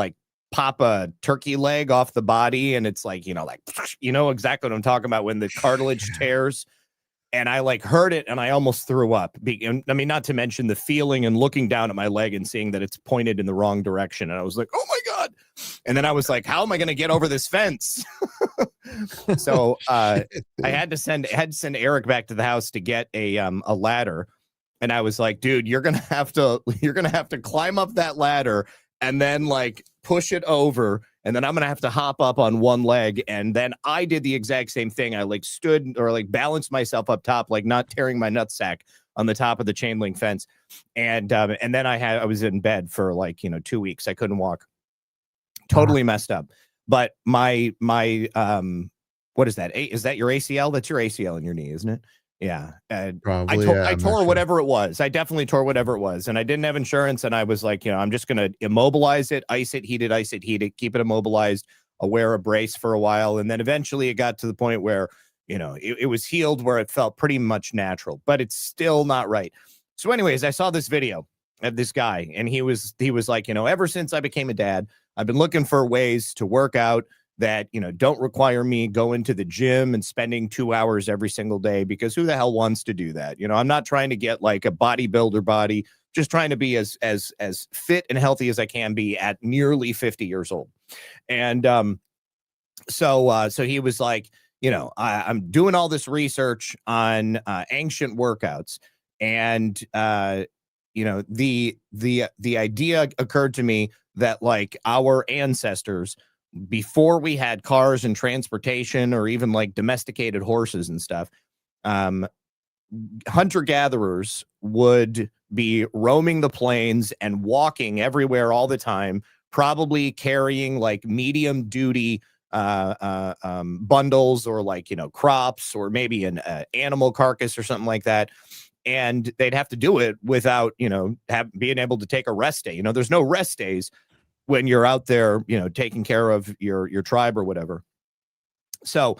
pop a turkey leg off the body and it's you know exactly what I'm talking about when the cartilage tears. And I heard it and I almost threw up. I mean, not to mention the feeling and looking down at my leg and seeing that it's pointed in the wrong direction. And I was like, oh my God. And then I was like, how am I going to get over this fence? So I had to send Eric back to the house to get a ladder. And I was like, dude, you're going to have to climb up that ladder and then push it over. And then I'm going to have to hop up on one leg. And then I did the exact same thing. I stood or balanced myself up top, not tearing my nutsack on the top of the chain link fence. And then I was in bed for 2 weeks. I couldn't walk. Totally messed up. But my what is that? Is that your ACL? That's your ACL in your knee, isn't it? Yeah. Probably, I tore whatever it was. I definitely tore whatever it was. And I didn't have insurance. And I was like, I'm just going to immobilize it, ice it, heat it, keep it immobilized. I'll wear a brace for a while. And then eventually it got to the point where, it was healed where it felt pretty much natural, but it's still not right. So anyways, I saw this video of this guy and he was like, ever since I became a dad, I've been looking for ways to work out that, don't require me going to the gym and spending 2 hours every single day, because who the hell wants to do that? I'm not trying to get a bodybuilder body, just trying to be as fit and healthy as I can be at nearly 50 years old. And so he was like, I'm doing all this research on ancient workouts. And, the idea occurred to me that our ancestors before we had cars and transportation or even like domesticated horses and stuff, hunter-gatherers would be roaming the plains and walking everywhere all the time, probably carrying like medium duty bundles or like, crops or maybe an animal carcass or something like that. And they'd have to do it without, being able to take a rest day. There's no rest days when you're out there, taking care of your tribe or whatever. So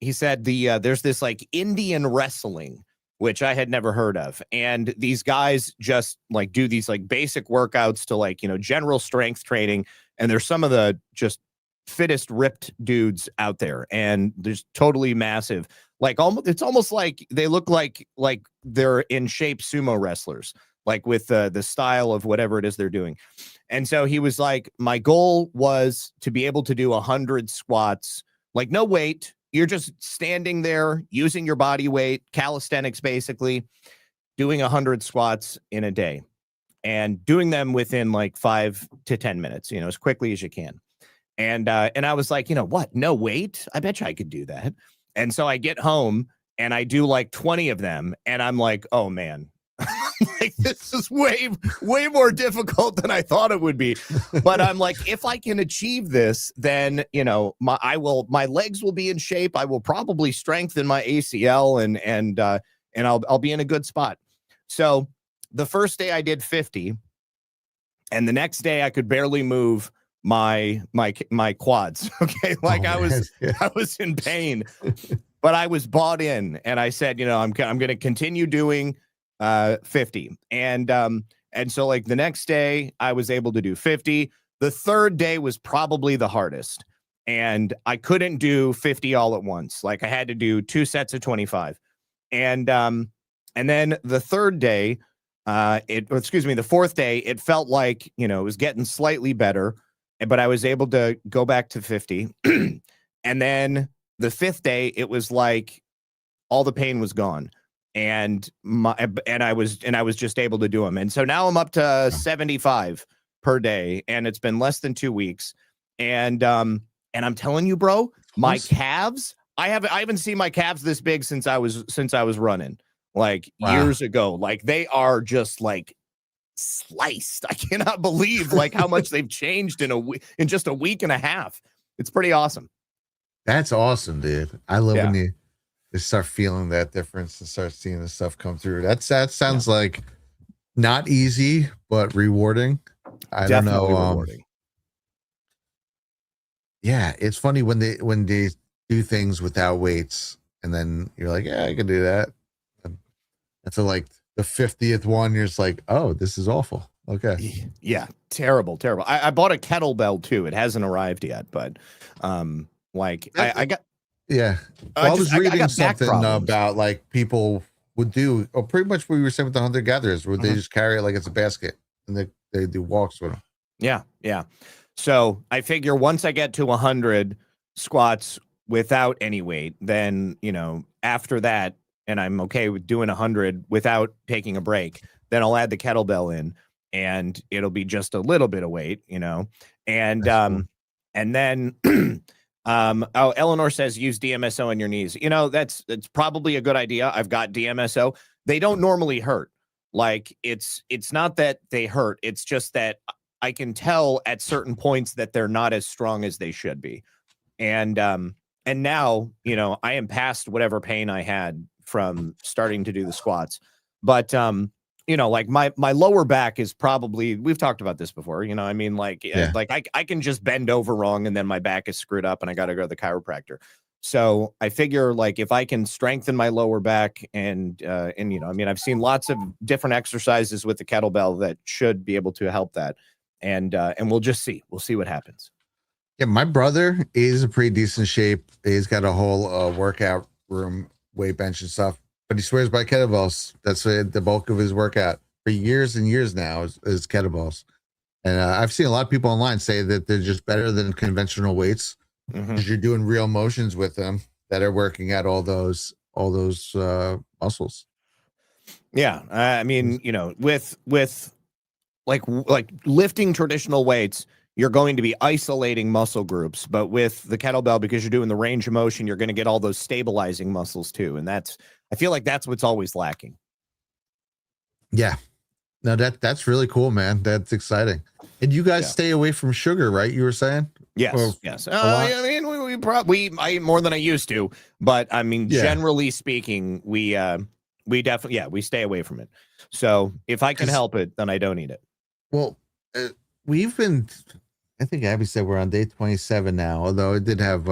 he said there's this like Indian wrestling, which I had never heard of. And these guys just like do these like basic workouts to like, general strength training. And there's some of the just fittest ripped dudes out there. And there's totally massive, like it's almost like they look like they're in shape sumo wrestlers, like with the style of whatever it is they're doing. And so he was like, my goal was to be able to do 100 squats, like no weight. You're just standing there using your body weight, calisthenics, basically doing 100 squats in a day and doing them within like 5 to 10 minutes, as quickly as you can. And I was like, what? No weight? I bet you I could do that. And so I get home and I do like 20 of them. And I'm like, oh man, like this is way more difficult than I thought it would be. But I'm like, if I can achieve this, then my legs will be in shape. I will probably strengthen my ACL and I'll be in a good spot. So the first day I did 50, and the next day I could barely move my quads. Okay, like I was in pain, but I was bought in, and I said, I'm going to continue doing 50. And so like the next day I was able to do 50. The third day was probably the hardest. And I couldn't do 50 all at once. Like I had to do 2 sets of 25. And then the third day, the fourth day, it felt like, it was getting slightly better, but I was able to go back to 50. And then the fifth day, it was like all the pain was gone. And I was just able to do them. And so now I'm up to 75 per day, and it's been less than 2 weeks. And I'm telling you, bro, my calves, I haven't seen my calves this big since I was running, like years ago. Like they are just like sliced. I cannot believe like how much they've changed in just a week and a half. It's pretty awesome. That's awesome, dude. I love when you start feeling that difference and start seeing the stuff come through. That sounds like not easy, but rewarding. I Definitely don't know. Rewarding. Yeah, it's funny when they do things without weights, and then you're like, yeah, I can do that. And so like the 50th one, you're just like, oh, this is awful. Okay. Yeah, terrible. I bought a kettlebell too. It hasn't arrived yet, but I got. Yeah. Well, I was reading something about like people would do, or pretty much what we were saying with the hunter gatherers, where they just carry it like it's a basket and they do walks with them. Yeah. So I figure once I get to 100 squats without any weight, then, after that, and I'm okay with doing 100 without taking a break, then I'll add the kettlebell in and it'll be just a little bit of weight, and, cool. And then, Eleanor says use DMSO on your knees. That's probably a good idea. I've got DMSO. They don't normally hurt. Like it's not that they hurt. It's just that I can tell at certain points that they're not as strong as they should be. And now, I am past whatever pain I had from starting to do the squats. But like my lower back is probably, we've talked about this before, I can just bend over wrong and then my back is screwed up and I got to go to the chiropractor. So I figure like if I can strengthen my lower back and I've seen lots of different exercises with the kettlebell that should be able to help that. And we'll just see. We'll see what happens. Yeah, my brother is in pretty decent shape. He's got a whole workout room, weight bench and stuff. But he swears by kettlebells. That's the bulk of his workout for years and years now is kettlebells. And I've seen a lot of people online say that they're just better than conventional weights because you're doing real motions with them that are working at all those muscles. Yeah, I mean, with like lifting traditional weights, you're going to be isolating muscle groups. But with the kettlebell, because you're doing the range of motion, you're going to get all those stabilizing muscles too. And I feel like that's what's always lacking. Yeah. No, that's really cool, man. That's exciting. And you guys stay away from sugar, right? You were saying? Yes. Yes. I mean, I eat more than I used to, but I mean, generally speaking, we definitely, we stay away from it. So if I can help it, then I don't eat it. Well, we've been, I think Abby said we're on day 27 now, although it did have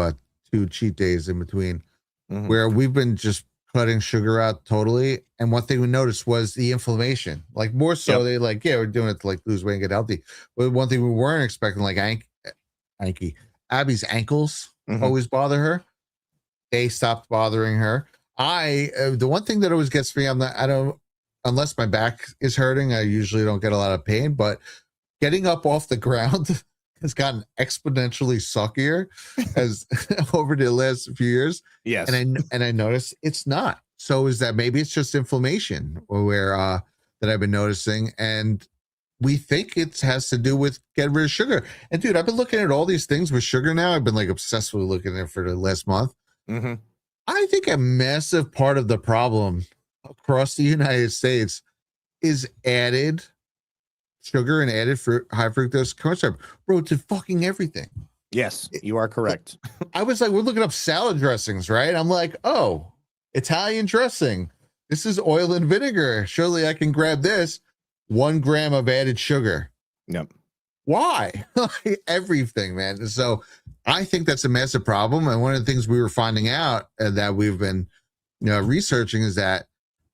2 cheat days in between where we've been just cutting sugar out totally. And one thing we noticed was the inflammation, like more so they like, we're doing it to like lose weight and get healthy. But one thing we weren't expecting, like Abby's ankles always bother her. They stopped bothering her. The one thing that always gets me, unless my back is hurting, I usually don't get a lot of pain, but getting up off the ground has gotten exponentially suckier as over the last few years. Yes. And I noticed it's not. So is that maybe it's just inflammation where that I've been noticing, and we think it has to do with getting rid of sugar. And dude, I've been looking at all these things with sugar now. I've been like obsessively looking at it for the last month. I think a massive part of the problem across the United States is added sugar and added high fructose corn syrup, bro, to fucking everything. Yes, you are correct. I was like, we're looking up salad dressings, right? I'm like, oh, Italian dressing. This is oil and vinegar. Surely I can grab this. 1 gram of added sugar. Yep. Why? Everything, man. So I think that's a massive problem. And one of the things we were finding out that we've been researching is that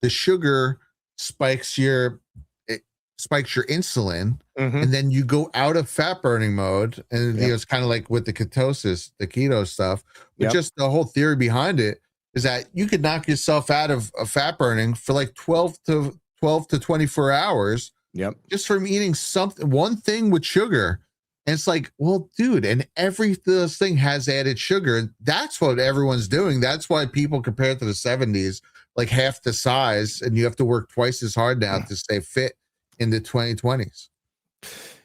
the sugar spikes your insulin, and then you go out of fat burning mode. And it's kind of like with the ketosis, the keto stuff, but just the whole theory behind it is that you could knock yourself out of fat burning for like 12 to 24 hours just from eating one thing with sugar. And it's like, well, dude, and every thing has added sugar. That's what everyone's doing. That's why people compared to the 70s, like half the size, and you have to work twice as hard now to stay fit in the 2020s.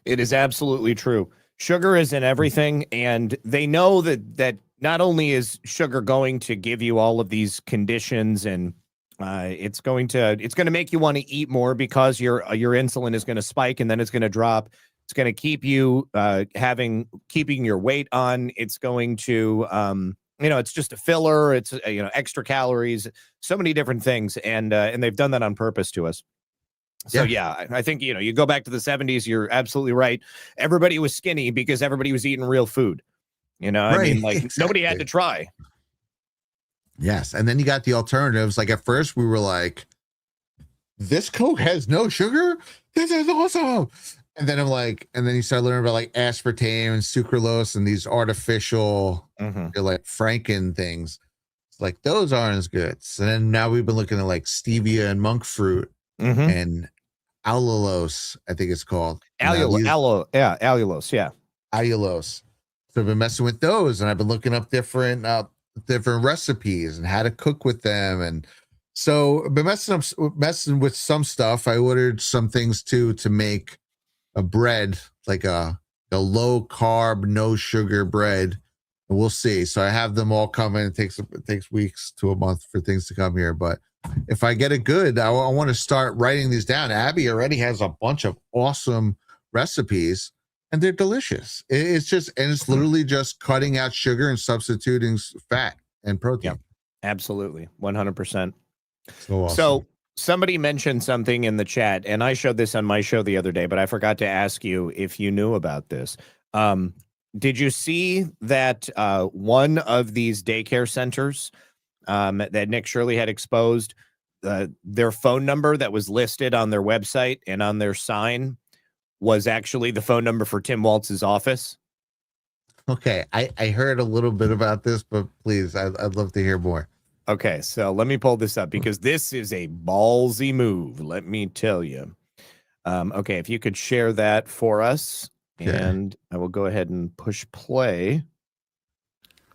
It is absolutely true. Sugar is in everything, and they know that not only is sugar going to give you all of these conditions, and it's going to make you want to eat more because your insulin is going to spike and then it's going to drop. It's going to keep you keeping your weight on. It's going to it's just a filler. It's extra calories, so many different things, and they've done that on purpose to us. So I think you go back to the 70s. You're absolutely right. Everybody was skinny because everybody was eating real food. I mean, like nobody had to try. Yes, and then you got the alternatives. Like at first, we were like, "This Coke has no sugar. This is awesome." And then I'm like, and then you start learning about like aspartame and sucralose and these artificial, like Franken things. It's like those aren't as good. So then now we've been looking at like stevia and monk fruit and allulose, I think it's called. Allulose, yeah. Allulose. So I've been messing with those, and I've been looking up different recipes and how to cook with them. And so I've been messing with some stuff. I ordered some things too to make a bread, like a low carb, no sugar bread. And we'll see. So I have them all coming. It takes weeks to a month for things to come here. But if I get it good, I want to start writing these down. Abby already has a bunch of awesome recipes, and they're delicious. It's literally just cutting out sugar and substituting fat and protein. Yep. Absolutely. 100%. So awesome. So somebody mentioned something in the chat, and I showed this on my show the other day, but I forgot to ask you if you knew about this. Did you see that one of these daycare centers that Nick Shirley had exposed, their phone number that was listed on their website and on their sign was actually the phone number for Tim Waltz's office? Okay, I heard a little bit about this, but please, I'd love to hear more. Okay, so let me pull this up because this is a ballsy move, let me tell you. Okay, if you could share that for us, and I will go ahead and push play.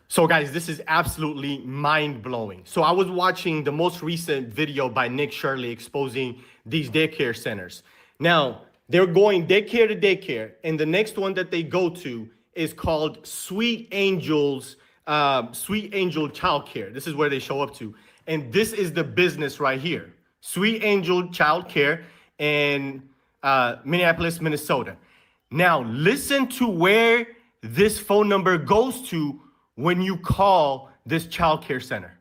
So guys, this is absolutely mind-blowing. So I was watching the most recent video by Nick Shirley exposing these daycare centers. Now, They're going daycare to daycare, and the next one that they go to is called Sweet Angel Childcare. This is where they show up to, and this is the business right here, Sweet Angel Childcare in Minneapolis, Minnesota. Now listen to where this phone number goes to when you call this childcare center.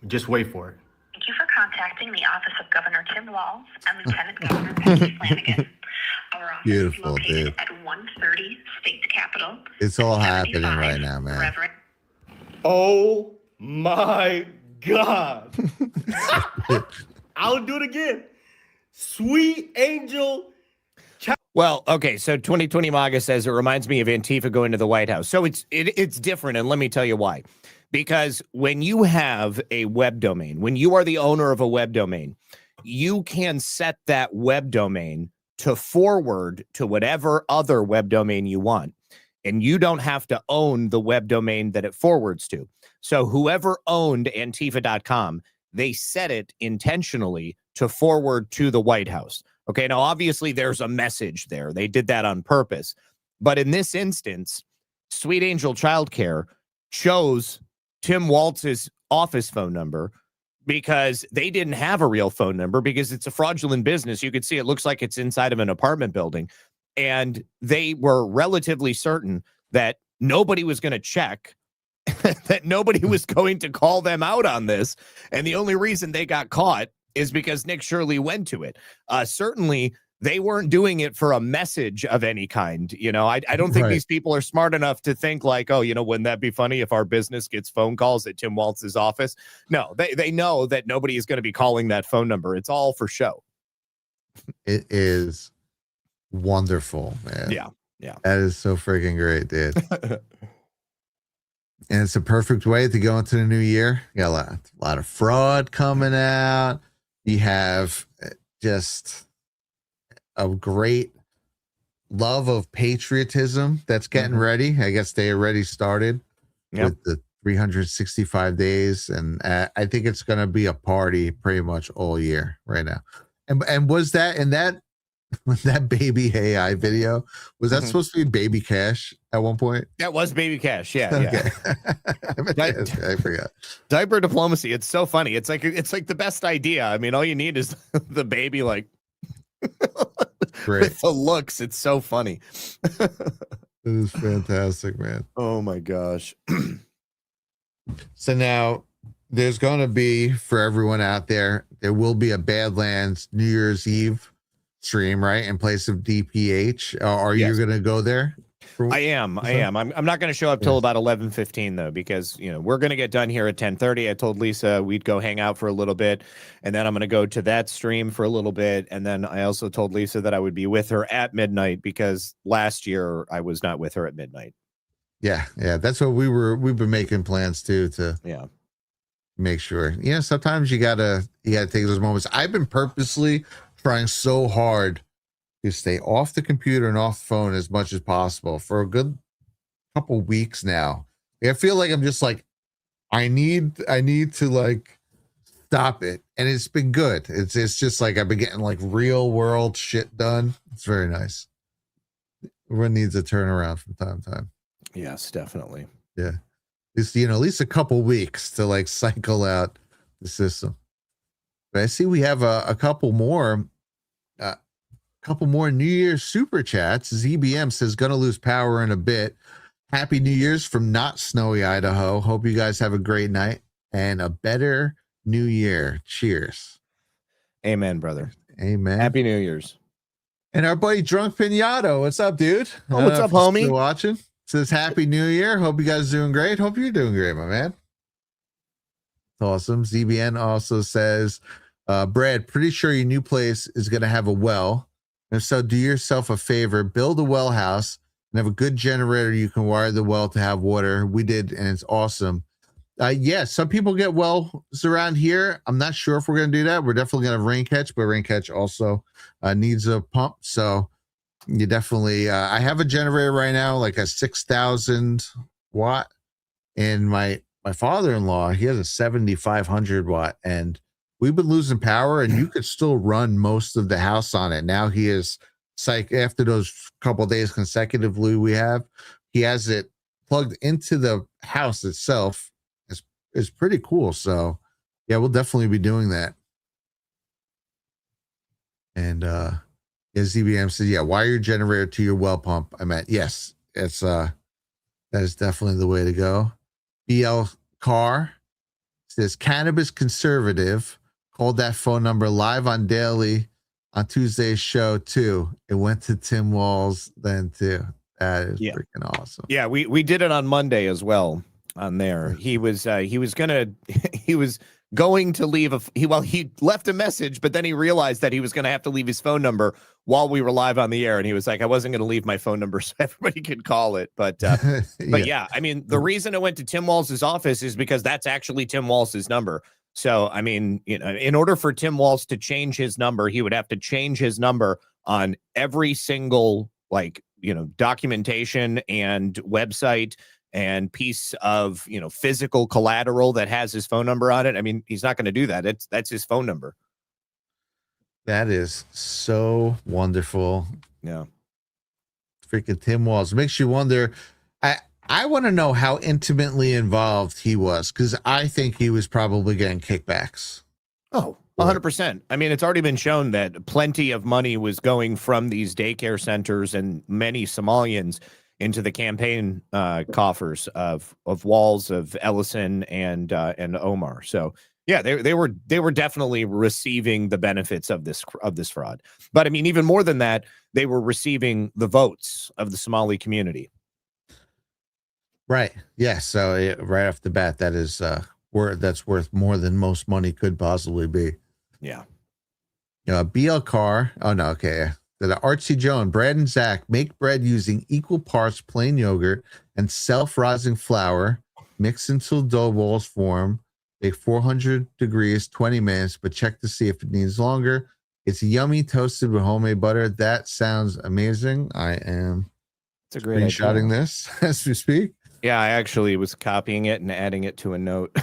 Just wait for it. Thank you for contacting the office of Governor Tim Walz and Lieutenant Governor Peggy Flanagan. Our office Beautiful, is located dude. at 130 State Capitol. It's all happening right now, man. Reverend. Oh my God. I'll do it again. Sweet Angel. Well, okay, so 2020 MAGA says it reminds me of Antifa going to the White House. So it's different, and let me tell you why. Because when you have a web domain, when you are the owner of a web domain, you can set that web domain to forward to whatever other web domain you want. And you don't have to own the web domain that it forwards to. So whoever owned Antifa.com, they set it intentionally to forward to the White House. Okay, now obviously there's a message there. They did that on purpose. But in this instance, Sweet Angel Childcare chose Tim Walz's office phone number because they didn't have a real phone number because it's a fraudulent business. You could see it looks like it's inside of an apartment building. And they were relatively certain that nobody was going to check, that nobody was going to call them out on this. And the only reason they got caught is because Nick Shirley went to it. Certainly, they weren't doing it for a message of any kind. You know, I don't think these people are smart enough to think like, oh, you know, wouldn't that be funny if our business gets phone calls at Tim Walz's office? No, they know that nobody is going to be calling that phone number. It's all for show. It is wonderful, man. Yeah. That is so freaking great, dude. And it's a perfect way to go into the new year. You got a lot of fraud coming out. You have just a great love of patriotism that's getting ready. I guess they already started with the 365 days. And I think it's going to be a party pretty much all year right now. And was that in that baby AI video, was that supposed to be Baby Cash at one point? That was Baby Cash. Yeah. Okay. I forgot. Diaper diplomacy. It's so funny. It's like the best idea. I mean, all you need is the baby, like, great. With the looks. It's so funny. It is fantastic, man. Oh my gosh. So now there's going to be, for everyone out there, there will be a Badlands New Year's Eve stream, right? In place of DPH. Are you going to go there? I am. I'm not going to show up till about 11:15 though, because we're going to get done here at 10:30. I told Lisa we'd go hang out for a little bit, and then I'm going to go to that stream for a little bit, and then I also told Lisa that I would be with her at midnight because last year I was not with her at midnight. Yeah, that's what we've been making plans too to make sure. Sometimes you gotta take those moments. I've been purposely trying so hard to stay off the computer and off the phone as much as possible for a good couple weeks now. I feel like I'm just like, I need to like stop it. And it's been good. It's just like I've been getting like real world shit done. It's very nice. Everyone needs a turnaround from time to time. Yes, definitely. Yeah. It's, at least a couple weeks to like cycle out the system. But I see we have a couple more New Year's super chats. ZBM says gonna lose power in a bit. Happy New Year's from not snowy Idaho. Hope you guys have a great night and a better new year. Cheers. Amen, brother. Amen. Happy New Year's. And our buddy Drunk Pinato. What's up, dude? Oh, what's up, homie? Still watching. Says Happy New Year. Hope you guys are doing great. Hope you're doing great, my man. Awesome. ZBN also says, Brad, pretty sure your new place is going to have a well. And so do yourself a favor, build a well house and have a good generator. You can wire the well to have water. We did, and it's awesome. Yeah, some people get wells around here. I'm not sure if we're going to do that. We're definitely going to have rain catch, but rain catch also needs a pump. So you definitely, I have a generator right now, like a 6,000 watt, and my father-in-law, he has a 7,500 watt, and we've been losing power, and you could still run most of the house on it. Now he is after those couple of days consecutively he has it plugged into the house itself. It's pretty cool. So yeah, we'll definitely be doing that. And ZBM says, yeah, wire your generator to your well pump. I meant, yes, it's that is definitely the way to go. BL Carr says cannabis conservative called that phone number live on Daily on Tuesday's show too. It went to Tim Walls then too. That is freaking awesome. Yeah, we did it on Monday as well on there. He was going to leave he left a message, but then he realized that he was going to have to leave his phone number while we were live on the air, and he was like, I wasn't going to leave my phone number so everybody could call it. But yeah, I mean, the reason it went to Tim Walz's office is because that's actually Tim Walz's number. So, I mean, in order for Tim Walz to change his number, he would have to change his number on every single, documentation and website and piece of, physical collateral that has his phone number on it. I mean, he's not going to do that. That's his phone number. That is so wonderful. Yeah. Freaking Tim Walz. Makes you wonder. I want to know how intimately involved he was, because I think he was probably getting kickbacks. Oh, 100%. I mean, it's already been shown that plenty of money was going from these daycare centers and many Somalians into the campaign coffers of Walz, of Ellison, and Omar. So yeah, they were definitely receiving the benefits of this fraud. But I mean, even more than that, they were receiving the votes of the Somali community. Right. Yeah. So right off the bat, that is that's worth more than most money could possibly be. Yeah. BL Carr. Oh no. Okay. The Artsy Joan, Brad and Zach make bread using equal parts plain yogurt and self-rising flour. Mix until dough balls form. Bake 400 degrees, 20 minutes, but check to see if it needs longer. It's yummy, toasted with homemade butter. That sounds amazing. I am screenshotting this as we speak. Yeah, I actually was copying it and adding it to a note.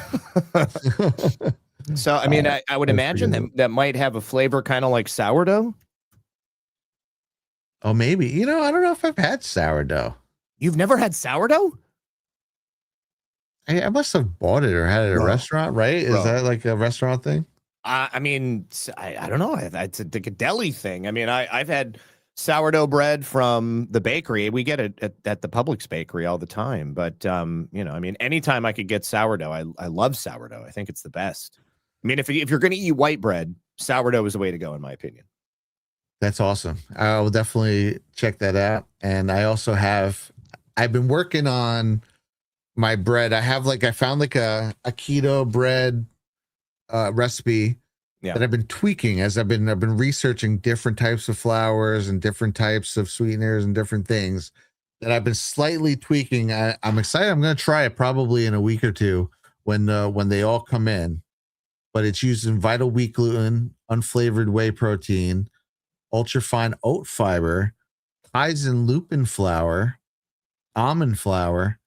So, I mean, I would imagine that might have a flavor kind of like sourdough. Oh, maybe. I don't know if I've had sourdough. You've never had sourdough? I must have bought it or had it at a restaurant, right? Is that like a restaurant thing? I mean, I don't know. It's like a deli thing. I mean, I've had sourdough bread from the bakery. We get it at the Publix bakery all the time. But, I mean, anytime I could get sourdough, I love sourdough. I think it's the best. I mean, if you're going to eat white bread, sourdough is the way to go, in my opinion. That's awesome. I will definitely check that out. And I also I've been working on my bread. I found a keto bread recipe that I've been tweaking as I've been researching different types of flours and different types of sweeteners and different things that I've been slightly tweaking. I'm excited. I'm going to try it probably in a week or two when they all come in. But it's using vital wheat gluten, unflavored whey protein, ultra-fine oat fiber, Kaizen lupin flour, almond flour,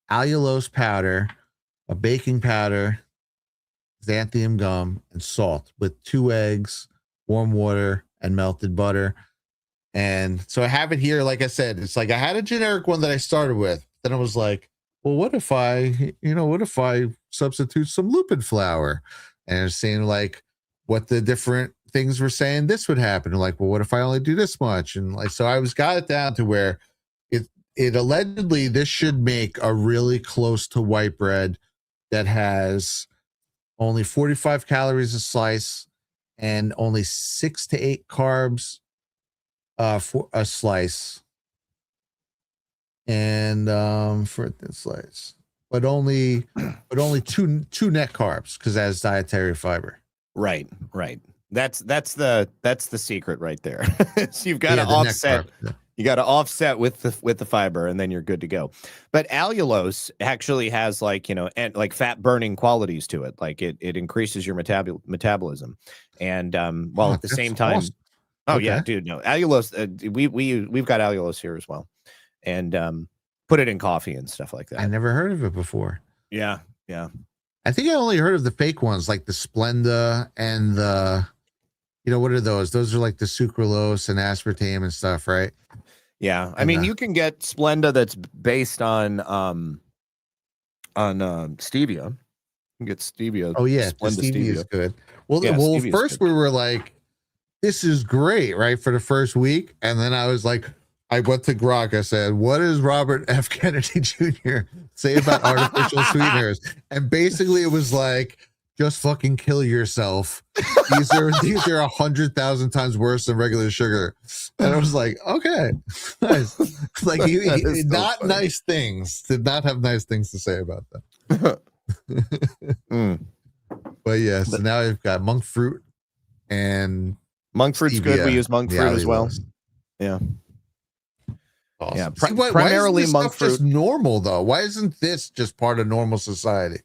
allulose powder, a baking powder, xanthium gum, and salt with 2 eggs, warm water, and melted butter. And so I have it here. Like I said, it's like I had a generic one that I started with. Then I was like, well, what if I substitute some lupin flour? And I was saying like what the different things were saying this would happen. Like, well, what if I only do this much? And like, so I got it down to where it allegedly this should make a really close to white bread that has only 45 calories a slice and only 6 to 8 carbs for a slice. And for the slice, but only two net carbs because that has dietary fiber. Right. That's the secret right there. So you've got to offset. You got to offset with the fiber, and then you're good to go. But allulose actually has like like fat burning qualities to it. Like it increases your metabolism, and while at the same time, awesome. oh Okay. yeah, dude, no allulose. We've got allulose here as well, and put it in coffee and stuff like that. I never heard of it before. Yeah. I think I only heard of the fake ones, like the Splenda and the, what are those? Those are like the sucralose and aspartame and stuff, right? Yeah, I mean, you can get Splenda that's based on stevia. You can get stevia. Oh yeah, the Splenda stevia is good. Well, Yeah, well, stevia is first good. we were like, "This is great," right, for the first week, and then I was like, I went to Grok. I said, "What does Robert F. Kennedy Jr. say about artificial sweeteners?" And basically, it was like, just fucking kill yourself. These are 100,000 times worse than regular sugar. And I was like, okay, nice. Like he not so nice things. Did not have nice things to say about that. But yeah, so now I've got monk fruit and monk fruit's good. We use monk fruit as well. Yeah. Awesome. Yeah. See, why Primarily isn't this monk stuff fruit. just normal though? Why isn't this just part of normal society?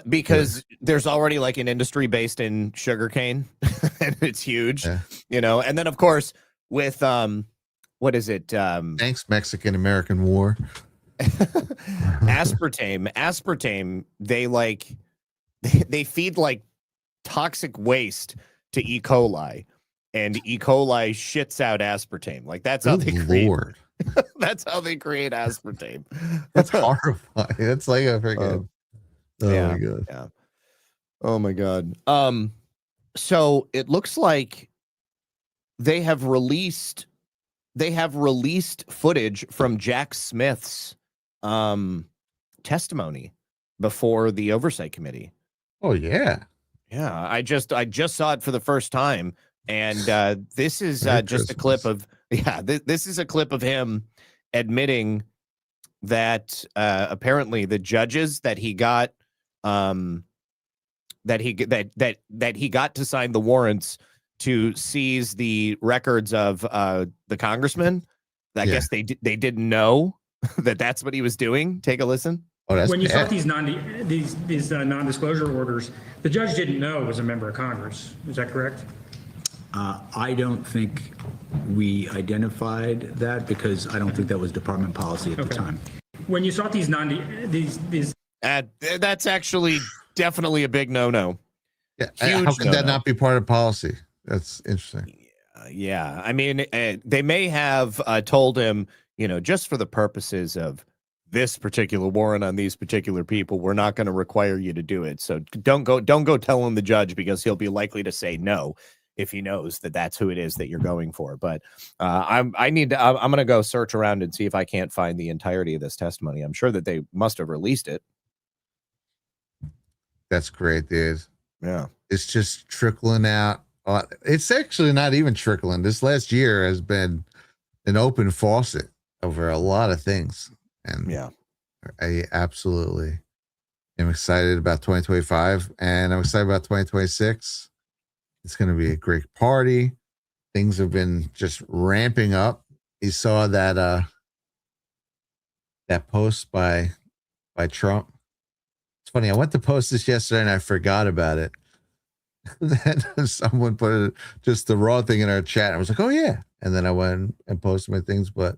Because there's already like an industry based in sugarcane, and it's huge, and then of course with what is it? Thanks, Mexican-American War. Aspartame, they feed like toxic waste to E. coli, and E. coli shits out aspartame. Like that's how they create. That's how they create aspartame. That's horrifying. That's like a freaking. Oh yeah, my god. Yeah. Oh my god. So it looks like they have released footage from Jack Smith's testimony before the oversight committee. Oh yeah. Yeah, I just saw it for the first time, and this is just a clip of this is a clip of him admitting that apparently the judges that he got that he got to sign the warrants to seize the records of the congressman. I guess they didn't know that that's what he was doing. Take a listen. When you saw these non-disclosure orders, the judge didn't know it was a member of Congress. Is that correct? I don't think we identified that because I don't think that was department policy at the time. When you saw these that's actually definitely a big no-no. Yeah, how could that not be part of policy? That's interesting. Yeah, I mean, they may have told him, just for the purposes of this particular warrant on these particular people, we're not going to require you to do it. So don't go telling the judge, because he'll be likely to say no if he knows that that's who it is that you're going for. But I'm going to go search around and see if I can't find the entirety of this testimony. I'm sure that they must have released it. That's great, dude. Yeah. It's just trickling out. It's actually not even trickling. This last year has been an open faucet over a lot of things. And yeah, I absolutely am excited about 2025, and I'm excited about 2026. It's going to be a great party. Things have been just ramping up. You saw that that post by Trump. It's funny. I went to post this yesterday and I forgot about it. Then someone put just the raw thing in our chat. I was like, oh yeah. And then I went and posted my things. But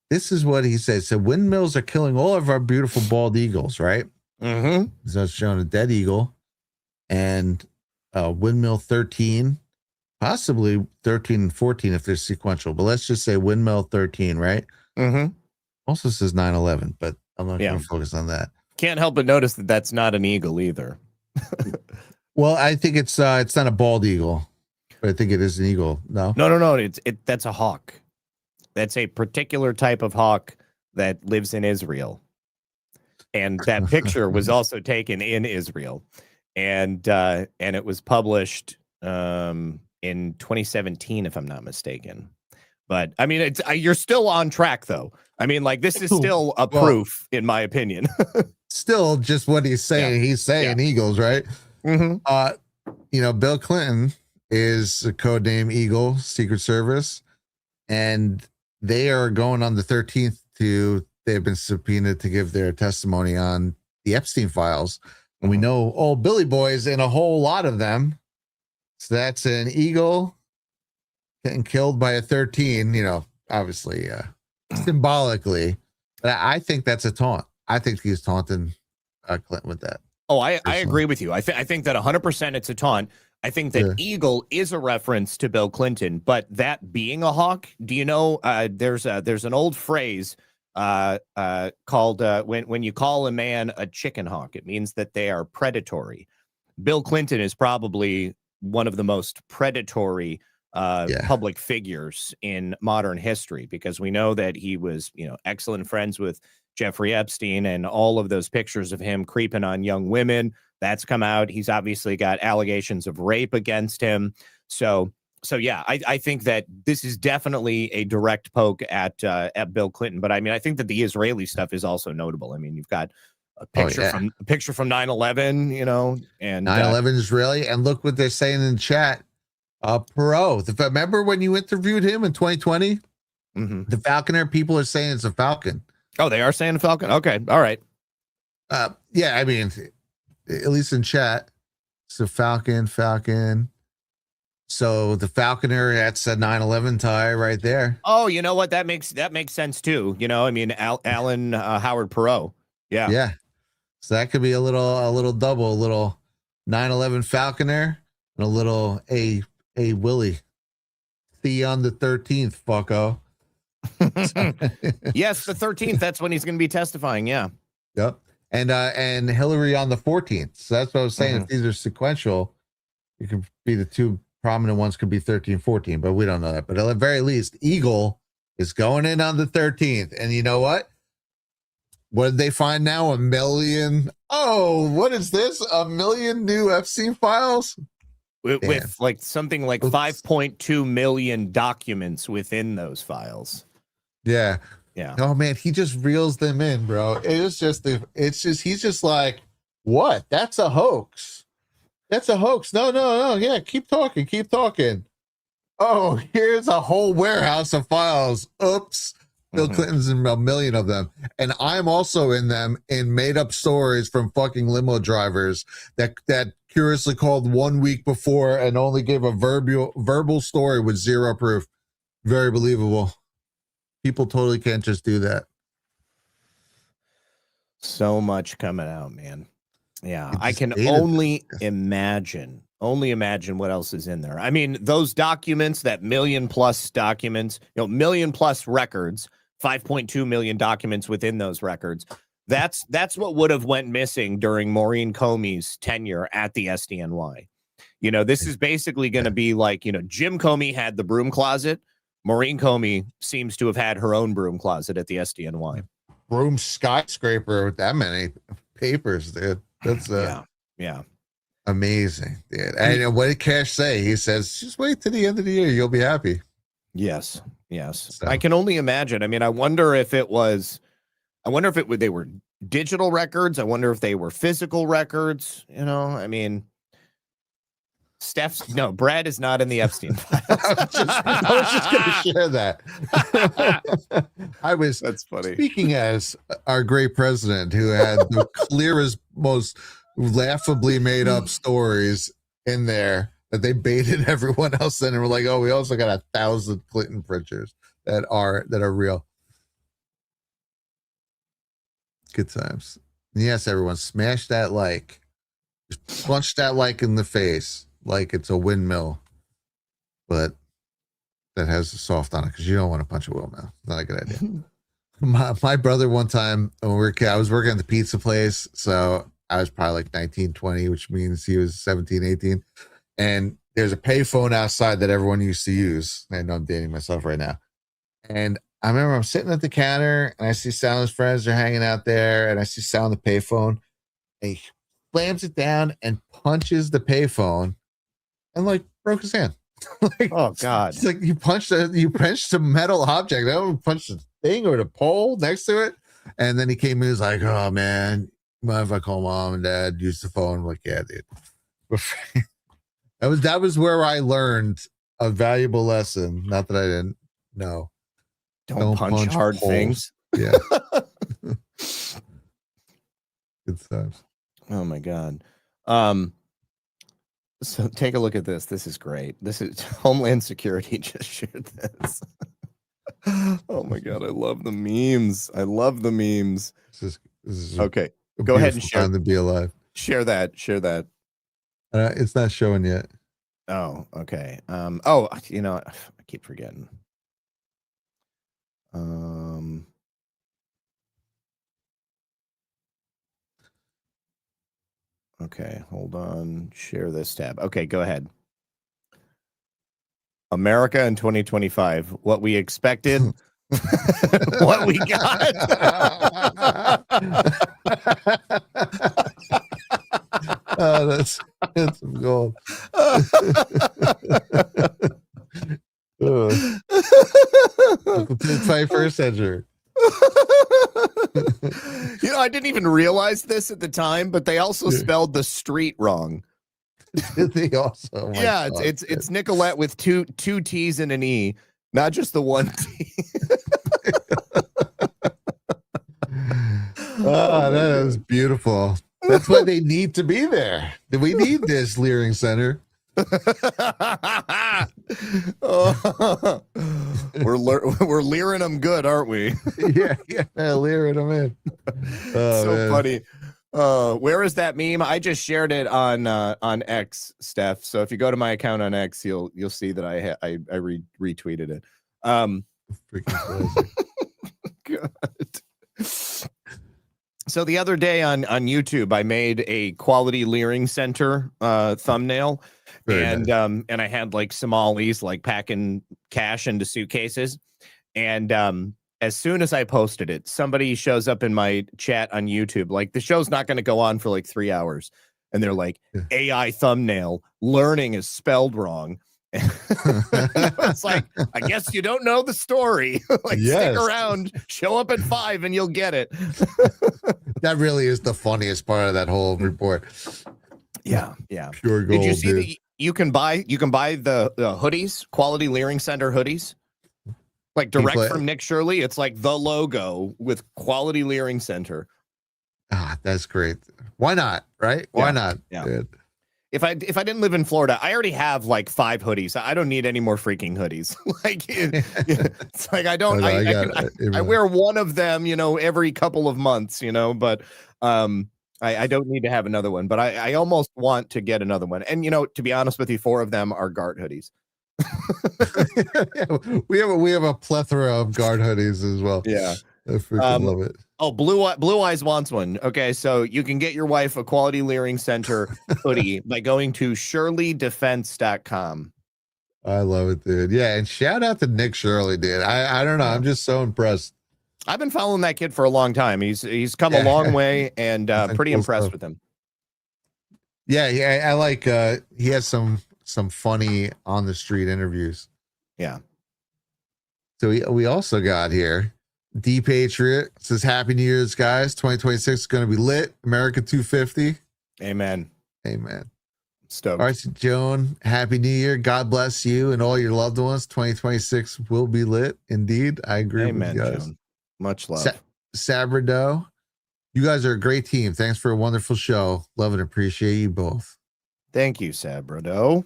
this is what he said. So windmills are killing all of our beautiful bald eagles, right? Mm-hmm. So it's showing a dead eagle and windmill 13, possibly 13 and 14 if they're sequential. But let's just say windmill 13, right? Mm-hmm. Also says 9/11, but I'm not going to focus on that. Can't help but notice that that's not an eagle either. Well, I think it's not a bald eagle, but I think it is an eagle. No. That's a hawk. That's a particular type of hawk that lives in Israel. And that picture was also taken in Israel. And it was published in 2017, if I'm not mistaken. But I mean, you're still on track, though. I mean, like, this is still a proof, in my opinion. Still, just what he's saying. Yeah. He's saying eagles, right? Mm-hmm. Bill Clinton, is a code name Eagle, Secret Service, and they are going on the 13th they've been subpoenaed to give their testimony on the Epstein files. And we know old Billy Boy's in a whole lot of them. So that's an Eagle getting killed by a 13, obviously symbolically. But I think that's a taunt. I think he's taunting Clinton with that. Oh, I agree with you. I think that 100% it's a taunt. I think that Eagle is a reference to Bill Clinton, but that being a hawk, do you know, there's an old phrase called when you call a man a chicken hawk, it means that they are predatory. Bill Clinton is probably one of the most predatory public figures in modern history, because we know that he was, excellent friends with Jeffrey Epstein, and all of those pictures of him creeping on young women, that's come out. He's obviously got allegations of rape against him. So yeah, I think that this is definitely a direct poke at Bill Clinton. But I mean, I think that the Israeli stuff is also notable. I mean, you've got a picture from 9/11, and 9/11 Israeli, and look what they're saying in chat. Perot, remember when you interviewed him in 2020? The Falconer, people are saying it's a Falcon. Oh, they are saying Falcon. Okay, all right. Yeah, I mean, at least in chat, it's a Falcon. So the Falconer, that's a 9/11 tie right there. Oh, you know what? That makes sense too. I mean, Alan Howard Perot. Yeah. Yeah. So that could be a little double, a little 9/11 Falconer and a little A Willie. See on the 13th, fucko. Yes, the 13th. That's when he's going to be testifying. Yeah. Yep. And Hillary on the 14th. So that's what I was saying. If these are sequential, it could be the two prominent ones could be 13, 14, but we don't know that. But at the very least, Eagle is going in on the 13th. And you know what? What did they find now? 1 million. Oh, what is this? 1 million new Epstein files? With like something like 5.2 million documents within those files. Yeah. Yeah. Oh man, he just reels them in, bro. He's just like, what? That's a hoax. That's a hoax. No. Yeah, keep talking. Oh, here's a whole warehouse of files. Oops. Bill Clinton's in 1 million of them. And I'm also in them in made up stories from fucking limo drivers that curiously called 1 week before and only gave a verbal story with zero proof. Very believable. People totally can't just do that. So much coming out, man. Yeah, I can only imagine what else is in there. I mean, those documents, that million plus documents, million plus records, 5.2 million documents within those records. That's what would have went missing during Maureen Comey's tenure at the SDNY. This is basically going to be like, Jim Comey had the broom closet. Maureen Comey seems to have had her own broom closet at the SDNY. Broom skyscraper with that many papers, dude. That's yeah. Amazing, dude. And what did Cash say? He says, just wait till the end of the year. You'll be happy. Yes. So. I can only imagine. I mean, I wonder if they were digital records. I wonder if they were physical records. I mean, Brad is not in the Epstein files. I was just going to share that. That's funny. Speaking as our great president who had the clearest, most laughably made up stories in there that they baited everyone else in, and we're like, oh, we also got 1,000 Clinton pictures that are real. Good times. Yes, everyone, smash that like. Just punch that like in the face like it's a windmill, but that has a soft on it, because you don't want to punch a windmill. It's not a good idea. My brother, one time when we were kids, I was working at the pizza place, so I was probably like 19, 20, which means he was 17, 18. And there's a payphone outside that everyone used to use. I know I'm dating myself right now. And I remember I'm sitting at the counter and I see Sal and his friends are hanging out there, and I see Sal on the payphone, and he slams it down and punches the payphone and like broke his hand. Like, oh God. It's like you punched a metal object. I don't punch the thing or the pole next to it. And then he came in, he was like, oh man, mind if I call mom and dad, use the phone? I'm like, yeah, dude. That was where I learned a valuable lesson. Not that I didn't know. Don't punch hard holes. things. Yeah. Good stuff. Oh my God. So take a look at this. This is great. This is Homeland Security just shared this. Oh my God. I love the memes. I love the memes. This is okay. Go ahead and share. Time to be alive. Share that. Share that. It's not showing yet. Oh, okay. Oh, you know, I keep forgetting. Okay, hold on. Share this tab. Okay, go ahead. America in 2025. What we expected. What we got. Oh, that's some gold. Complete first century. You know, I didn't even realize this at the time, but they also spelled the street wrong. They also, oh yeah, God, it's Nicolette with two T's and an E, not just the one T. Oh, that is beautiful. That's why they need to be there. We need this Leering Center. Oh, we're leering them good, aren't we? yeah, leering them in. Oh, so man. funny. Where is that meme? I just shared it on X, Steph. So if you go to my account on X, you'll see that I retweeted it. Freaking God. So the other day on YouTube, I made a quality Leering Center thumbnail. And I had like Somalis like packing cash into suitcases. And as soon as I posted it, somebody shows up in my chat on YouTube. Like, the show's not going to go on for like 3 hours. And they're like, AI thumbnail, learning is spelled wrong. It's like, I guess you don't know the story. Like, stick around, show up at 5 and you'll get it. That really is the funniest part of that whole report. Yeah. Pure gold. Did you see that you can buy the hoodies, quality Leering Center hoodies? Like direct from Nick Shirley. It's like the logo with quality Leering Center. Ah, that's great. Why not? Right? Why not? Yeah. Dude? If I didn't live in Florida, I already have like 5 hoodies. I don't need any more freaking hoodies. Like it's like I don't. I wear one of them, every couple of months, but I don't need to have another one. But I almost want to get another one. And to be honest with you, 4 of them are Gart hoodies. we have a plethora of Guard hoodies as well. Yeah. I freaking love it. Oh, Blue Eyes wants one. Okay, so you can get your wife a quality Leering Center hoodie by going to shirleydefense.com. I love it, dude. Yeah, and shout out to Nick Shirley, dude. I don't know. I'm just so impressed. I've been following that kid for a long time. He's come a long way, and pretty impressed with him. Yeah, I like he has some funny on the street interviews. Yeah. So we also got here D Patriot says Happy New Year's, guys. 2026 is going to be lit. America 250. Amen. Stoked. All right, so Joan, Happy New Year. God bless you and all your loved ones. 2026 will be lit. Indeed. I agree with you guys. Joan. Much love. Sabrado, you guys are a great team. Thanks for a wonderful show. Love and appreciate you both. Thank you, Sabrado.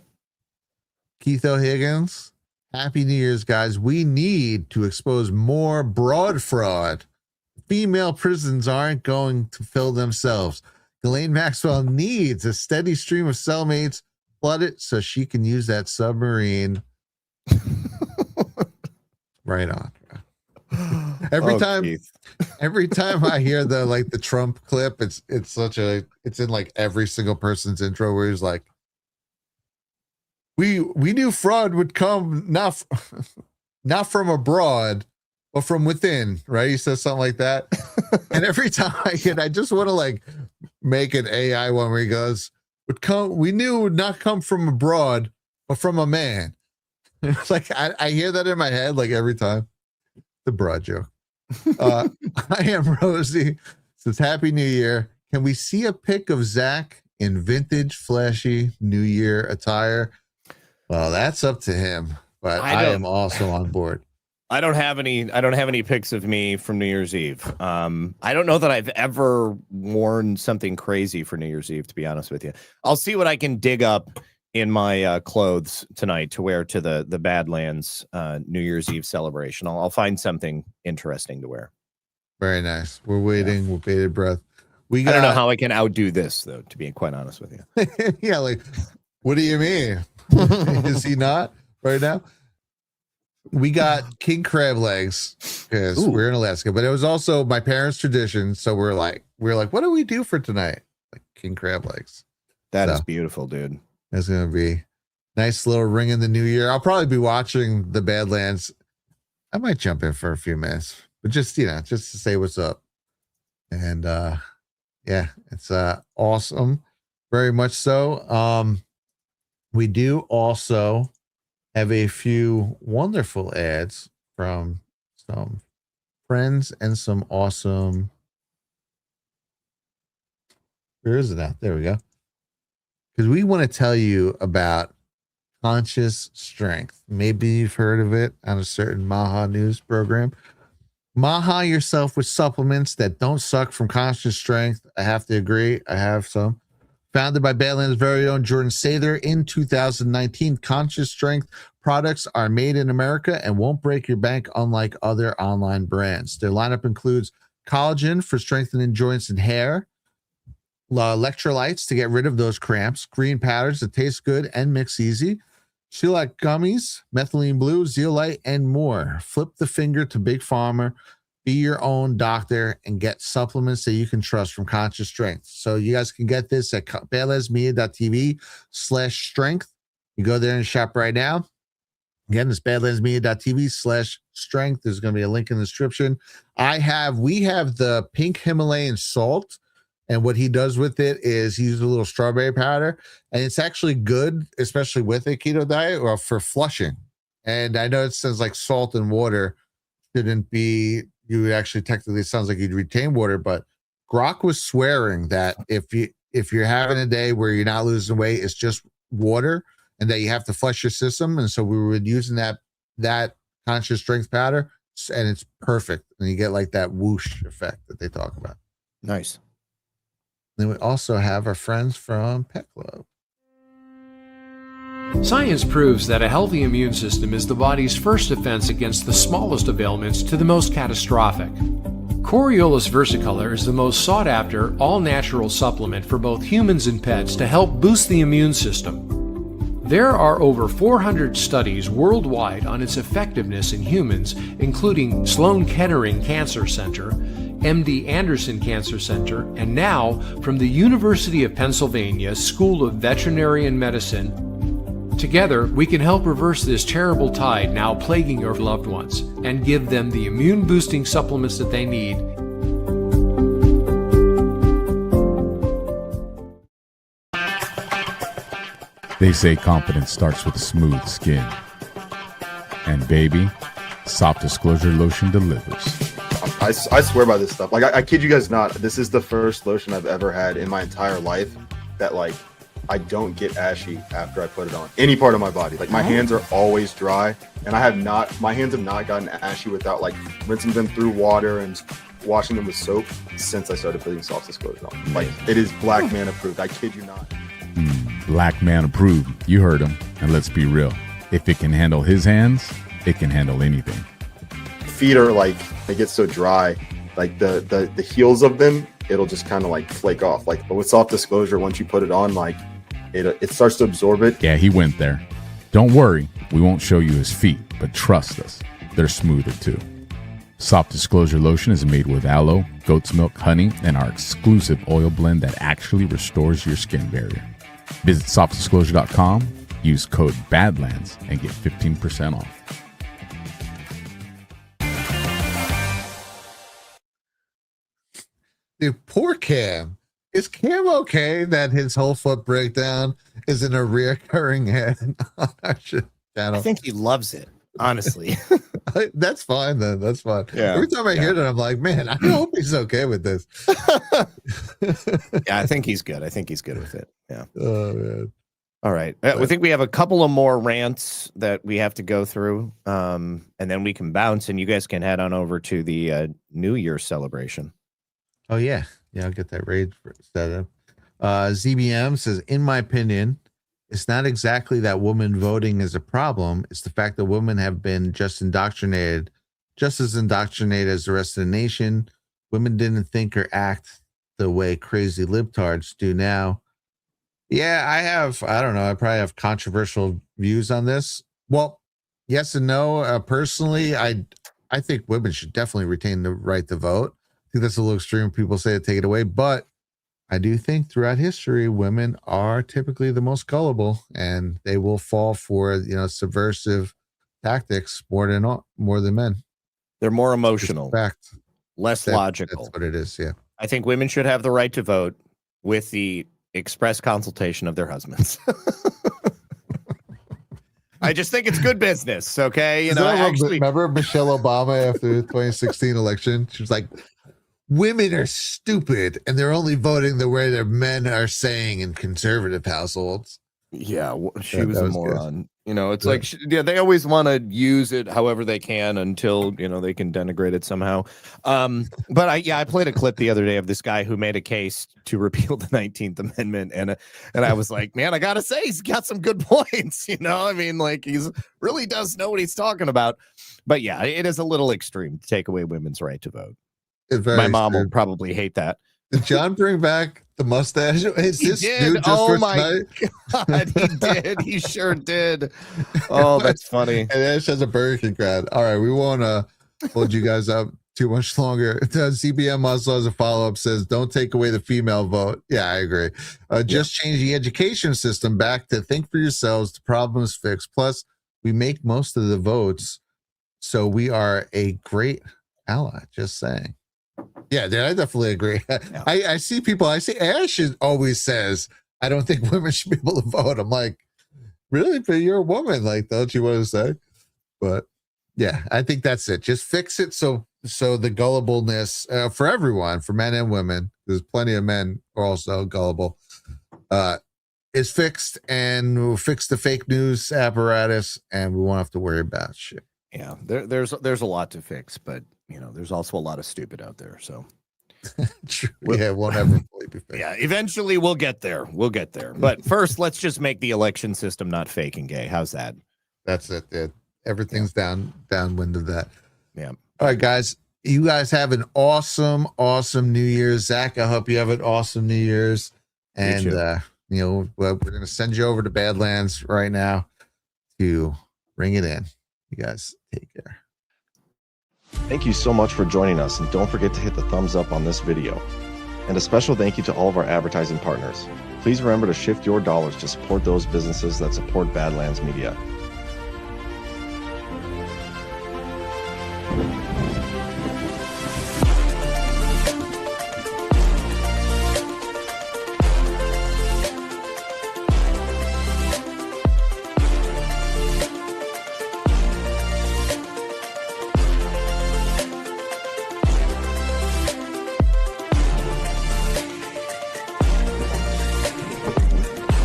Keith O'Higgins, Happy New Year's, guys. We need to expose more broad fraud. Female prisons aren't going to fill themselves. Ghislaine Maxwell needs a steady stream of cellmates flooded so she can use that submarine. Right on. Every time I hear the Trump clip, it's in like every single person's intro where he's like, we knew fraud would come not from abroad, but from within, right? He says something like that. And every time I just want to make an AI one where he goes, we knew it would not come from abroad, but from a man. It's like I hear that in my head every time. The broad joke. I am Rosie. Says Happy New Year. Can we see a pic of Zach in vintage, flashy New Year attire, well, that's up to him. But I am also on board. I don't have any pics of me from New Year's Eve. I don't know that I've ever worn something crazy for New Year's Eve, to be honest with you. I'll see what I can dig up in my clothes tonight to wear to the Badlands New Year's Eve celebration. I'll find something interesting to wear. Very nice. We're waiting with bated breath. I don't know how I can outdo this, though, to be quite honest with you. Yeah, like, what do you mean? Is he not right now? We got king crab legs because we're in Alaska, but it was also my parents' tradition. So we're like, what do we do for tonight? Like king crab legs. That is beautiful, dude. That's gonna be nice little ring in the new year. I'll probably be watching the Badlands. I might jump in for a few minutes, but just to say what's up. And yeah, it's awesome, very much so. We do also have a few wonderful ads from some friends and some awesome. Where is it at? There we go. Because we want to tell you about Conscious Strength. Maybe you've heard of it on a certain Maha news program. Maha yourself with supplements that don't suck from Conscious Strength. I have to agree. I have some. Founded by Badlands' very own Jordan Sather in 2019, Conscious Strength products are made in America and won't break your bank, unlike other online brands. Their lineup includes collagen for strengthening joints and hair, electrolytes to get rid of those cramps, green powders that taste good and mix easy, shellac gummies, methylene blue, zeolite, and more. Flip the finger to Big Pharma. Be your own doctor and get supplements that you can trust from Conscious Strength. So you guys can get this at badlandsmedia.tv/strength. You go there and shop right now. Again, it's badlandsmedia.tv/strength. There's going to be a link in the description. We have the pink Himalayan salt, and what he does with it is he uses a little strawberry powder, and it's actually good, especially with a keto diet or for flushing. And I know it says like salt and water shouldn't be. You would actually technically, it sounds like you'd retain water, but Grok was swearing that if you're having a day where you're not losing weight, it's just water, and that you have to flush your system. And so we were using that Conscious Strength powder, and it's perfect. And you get like that whoosh effect that they talk about. Nice. Then we also have our friends from Pet Club. Science proves that a healthy immune system is the body's first defense against the smallest of ailments to the most catastrophic. Coriolus versicolor is the most sought-after, all-natural supplement for both humans and pets to help boost the immune system. There are over 400 studies worldwide on its effectiveness in humans, including Sloan Kettering Cancer Center, MD Anderson Cancer Center, and now from the University of Pennsylvania School of Veterinary Medicine. Together, we can help reverse this terrible tide now plaguing your loved ones and give them the immune-boosting supplements that they need. They say confidence starts with a smooth skin. And baby, Soft Disclosure Lotion delivers. I swear by this stuff. Like, I kid you guys not. This is the first lotion I've ever had in my entire life that, like, I don't get ashy after I put it on any part of my body. Like, my hands are always dry, and my hands have not gotten ashy without like rinsing them through water and washing them with soap since I started putting Soft Disclosure on. Like, it is Black Man approved. I kid you not. Black Man approved. You heard him. And let's be real. If it can handle his hands, it can handle anything. Feet are like, they get so dry, like the heels of them, it'll just kind of like flake off. Like, but with Soft Disclosure, once you put it on, like, it starts to absorb it. Yeah, he went there. Don't worry, we won't show you his feet, but trust us, they're smoother too. Soft Disclosure Lotion is made with aloe, goat's milk, honey, and our exclusive oil blend that actually restores your skin barrier. Visit softdisclosure.com, use code BADLANDS, and get 15% off. Dude, poor Cam. Is Cam okay that his whole foot breakdown is in a reoccurring ad on our channel? I think he loves it, honestly. That's fine then. That's fine. Yeah. Every time I hear that, I'm like, man, I hope he's okay with this. Yeah, I think he's good. I think he's good with it. Yeah. Oh man. All right. We think we have a couple of more rants that we have to go through, and then we can bounce, and you guys can head on over to the New Year celebration. Oh yeah, I'll get that raid set up. ZBM says, in my opinion, it's not exactly that women voting is a problem. It's the fact that women have been just as indoctrinated as the rest of the nation. Women didn't think or act the way crazy libtards do now. Yeah, I don't know. I probably have controversial views on this. Well, yes and no. Personally, I think women should definitely retain the right to vote. I think that's a little extreme. People say to take it away, but I do think throughout history, women are typically the most gullible, and they will fall for subversive tactics more than men. They're more emotional, less logical. That's what it is. Yeah, I think women should have the right to vote with the express consultation of their husbands. I just think it's good business. Okay, remember Michelle Obama after the 2016 election? She was like, women are stupid and they're only voting the way their men are saying in conservative households. Yeah, she was a moron. Good. It's like, they always want to use it however they can until, they can denigrate it somehow. But I played a clip the other day of this guy who made a case to repeal the 19th Amendment. And I was like, man, I got to say, he's got some good points. He's really does know what he's talking about. But yeah, it is a little extreme to take away women's right to vote. My mom will probably hate that. Did John bring back the mustache? Is this new just for tonight? God, he did. He sure did. Oh, that's funny. And Ash has a Burger King crowd. All right, we won't hold you guys up too much longer. CBM also has a follow-up, says, don't take away the female vote. Yeah, I agree. Just change the education system back to think for yourselves. The problem is fixed. Plus, we make most of the votes, so we are a great ally. Just saying. Yeah, I definitely agree. Yeah. I see people, Ash always says, I don't think women should be able to vote. I'm like, really? But you're a woman. Like, don't you want to say? But yeah, I think that's it. Just fix it so the gullibleness for everyone, for men and women, there's plenty of men who are also gullible, is fixed, and we'll fix the fake news apparatus, and we won't have to worry about shit. Yeah, there's a lot to fix, but there's also a lot of stupid out there. So true. Yeah, it won't ever fully be fixed. Yeah, eventually we'll get there. But first, let's just make the election system not fake and gay. How's that? That's it. Everything's downwind of that. Yeah. All right, guys. You guys have an awesome New Year's. Zach, I hope you have an awesome New Year's. And we're gonna send you over to Badlands right now to ring it in. You guys take care. Thank you so much for joining us, and don't forget to hit the thumbs up on this video. And a special thank you to all of our advertising partners. Please remember to shift your dollars to support those businesses that support Badlands Media.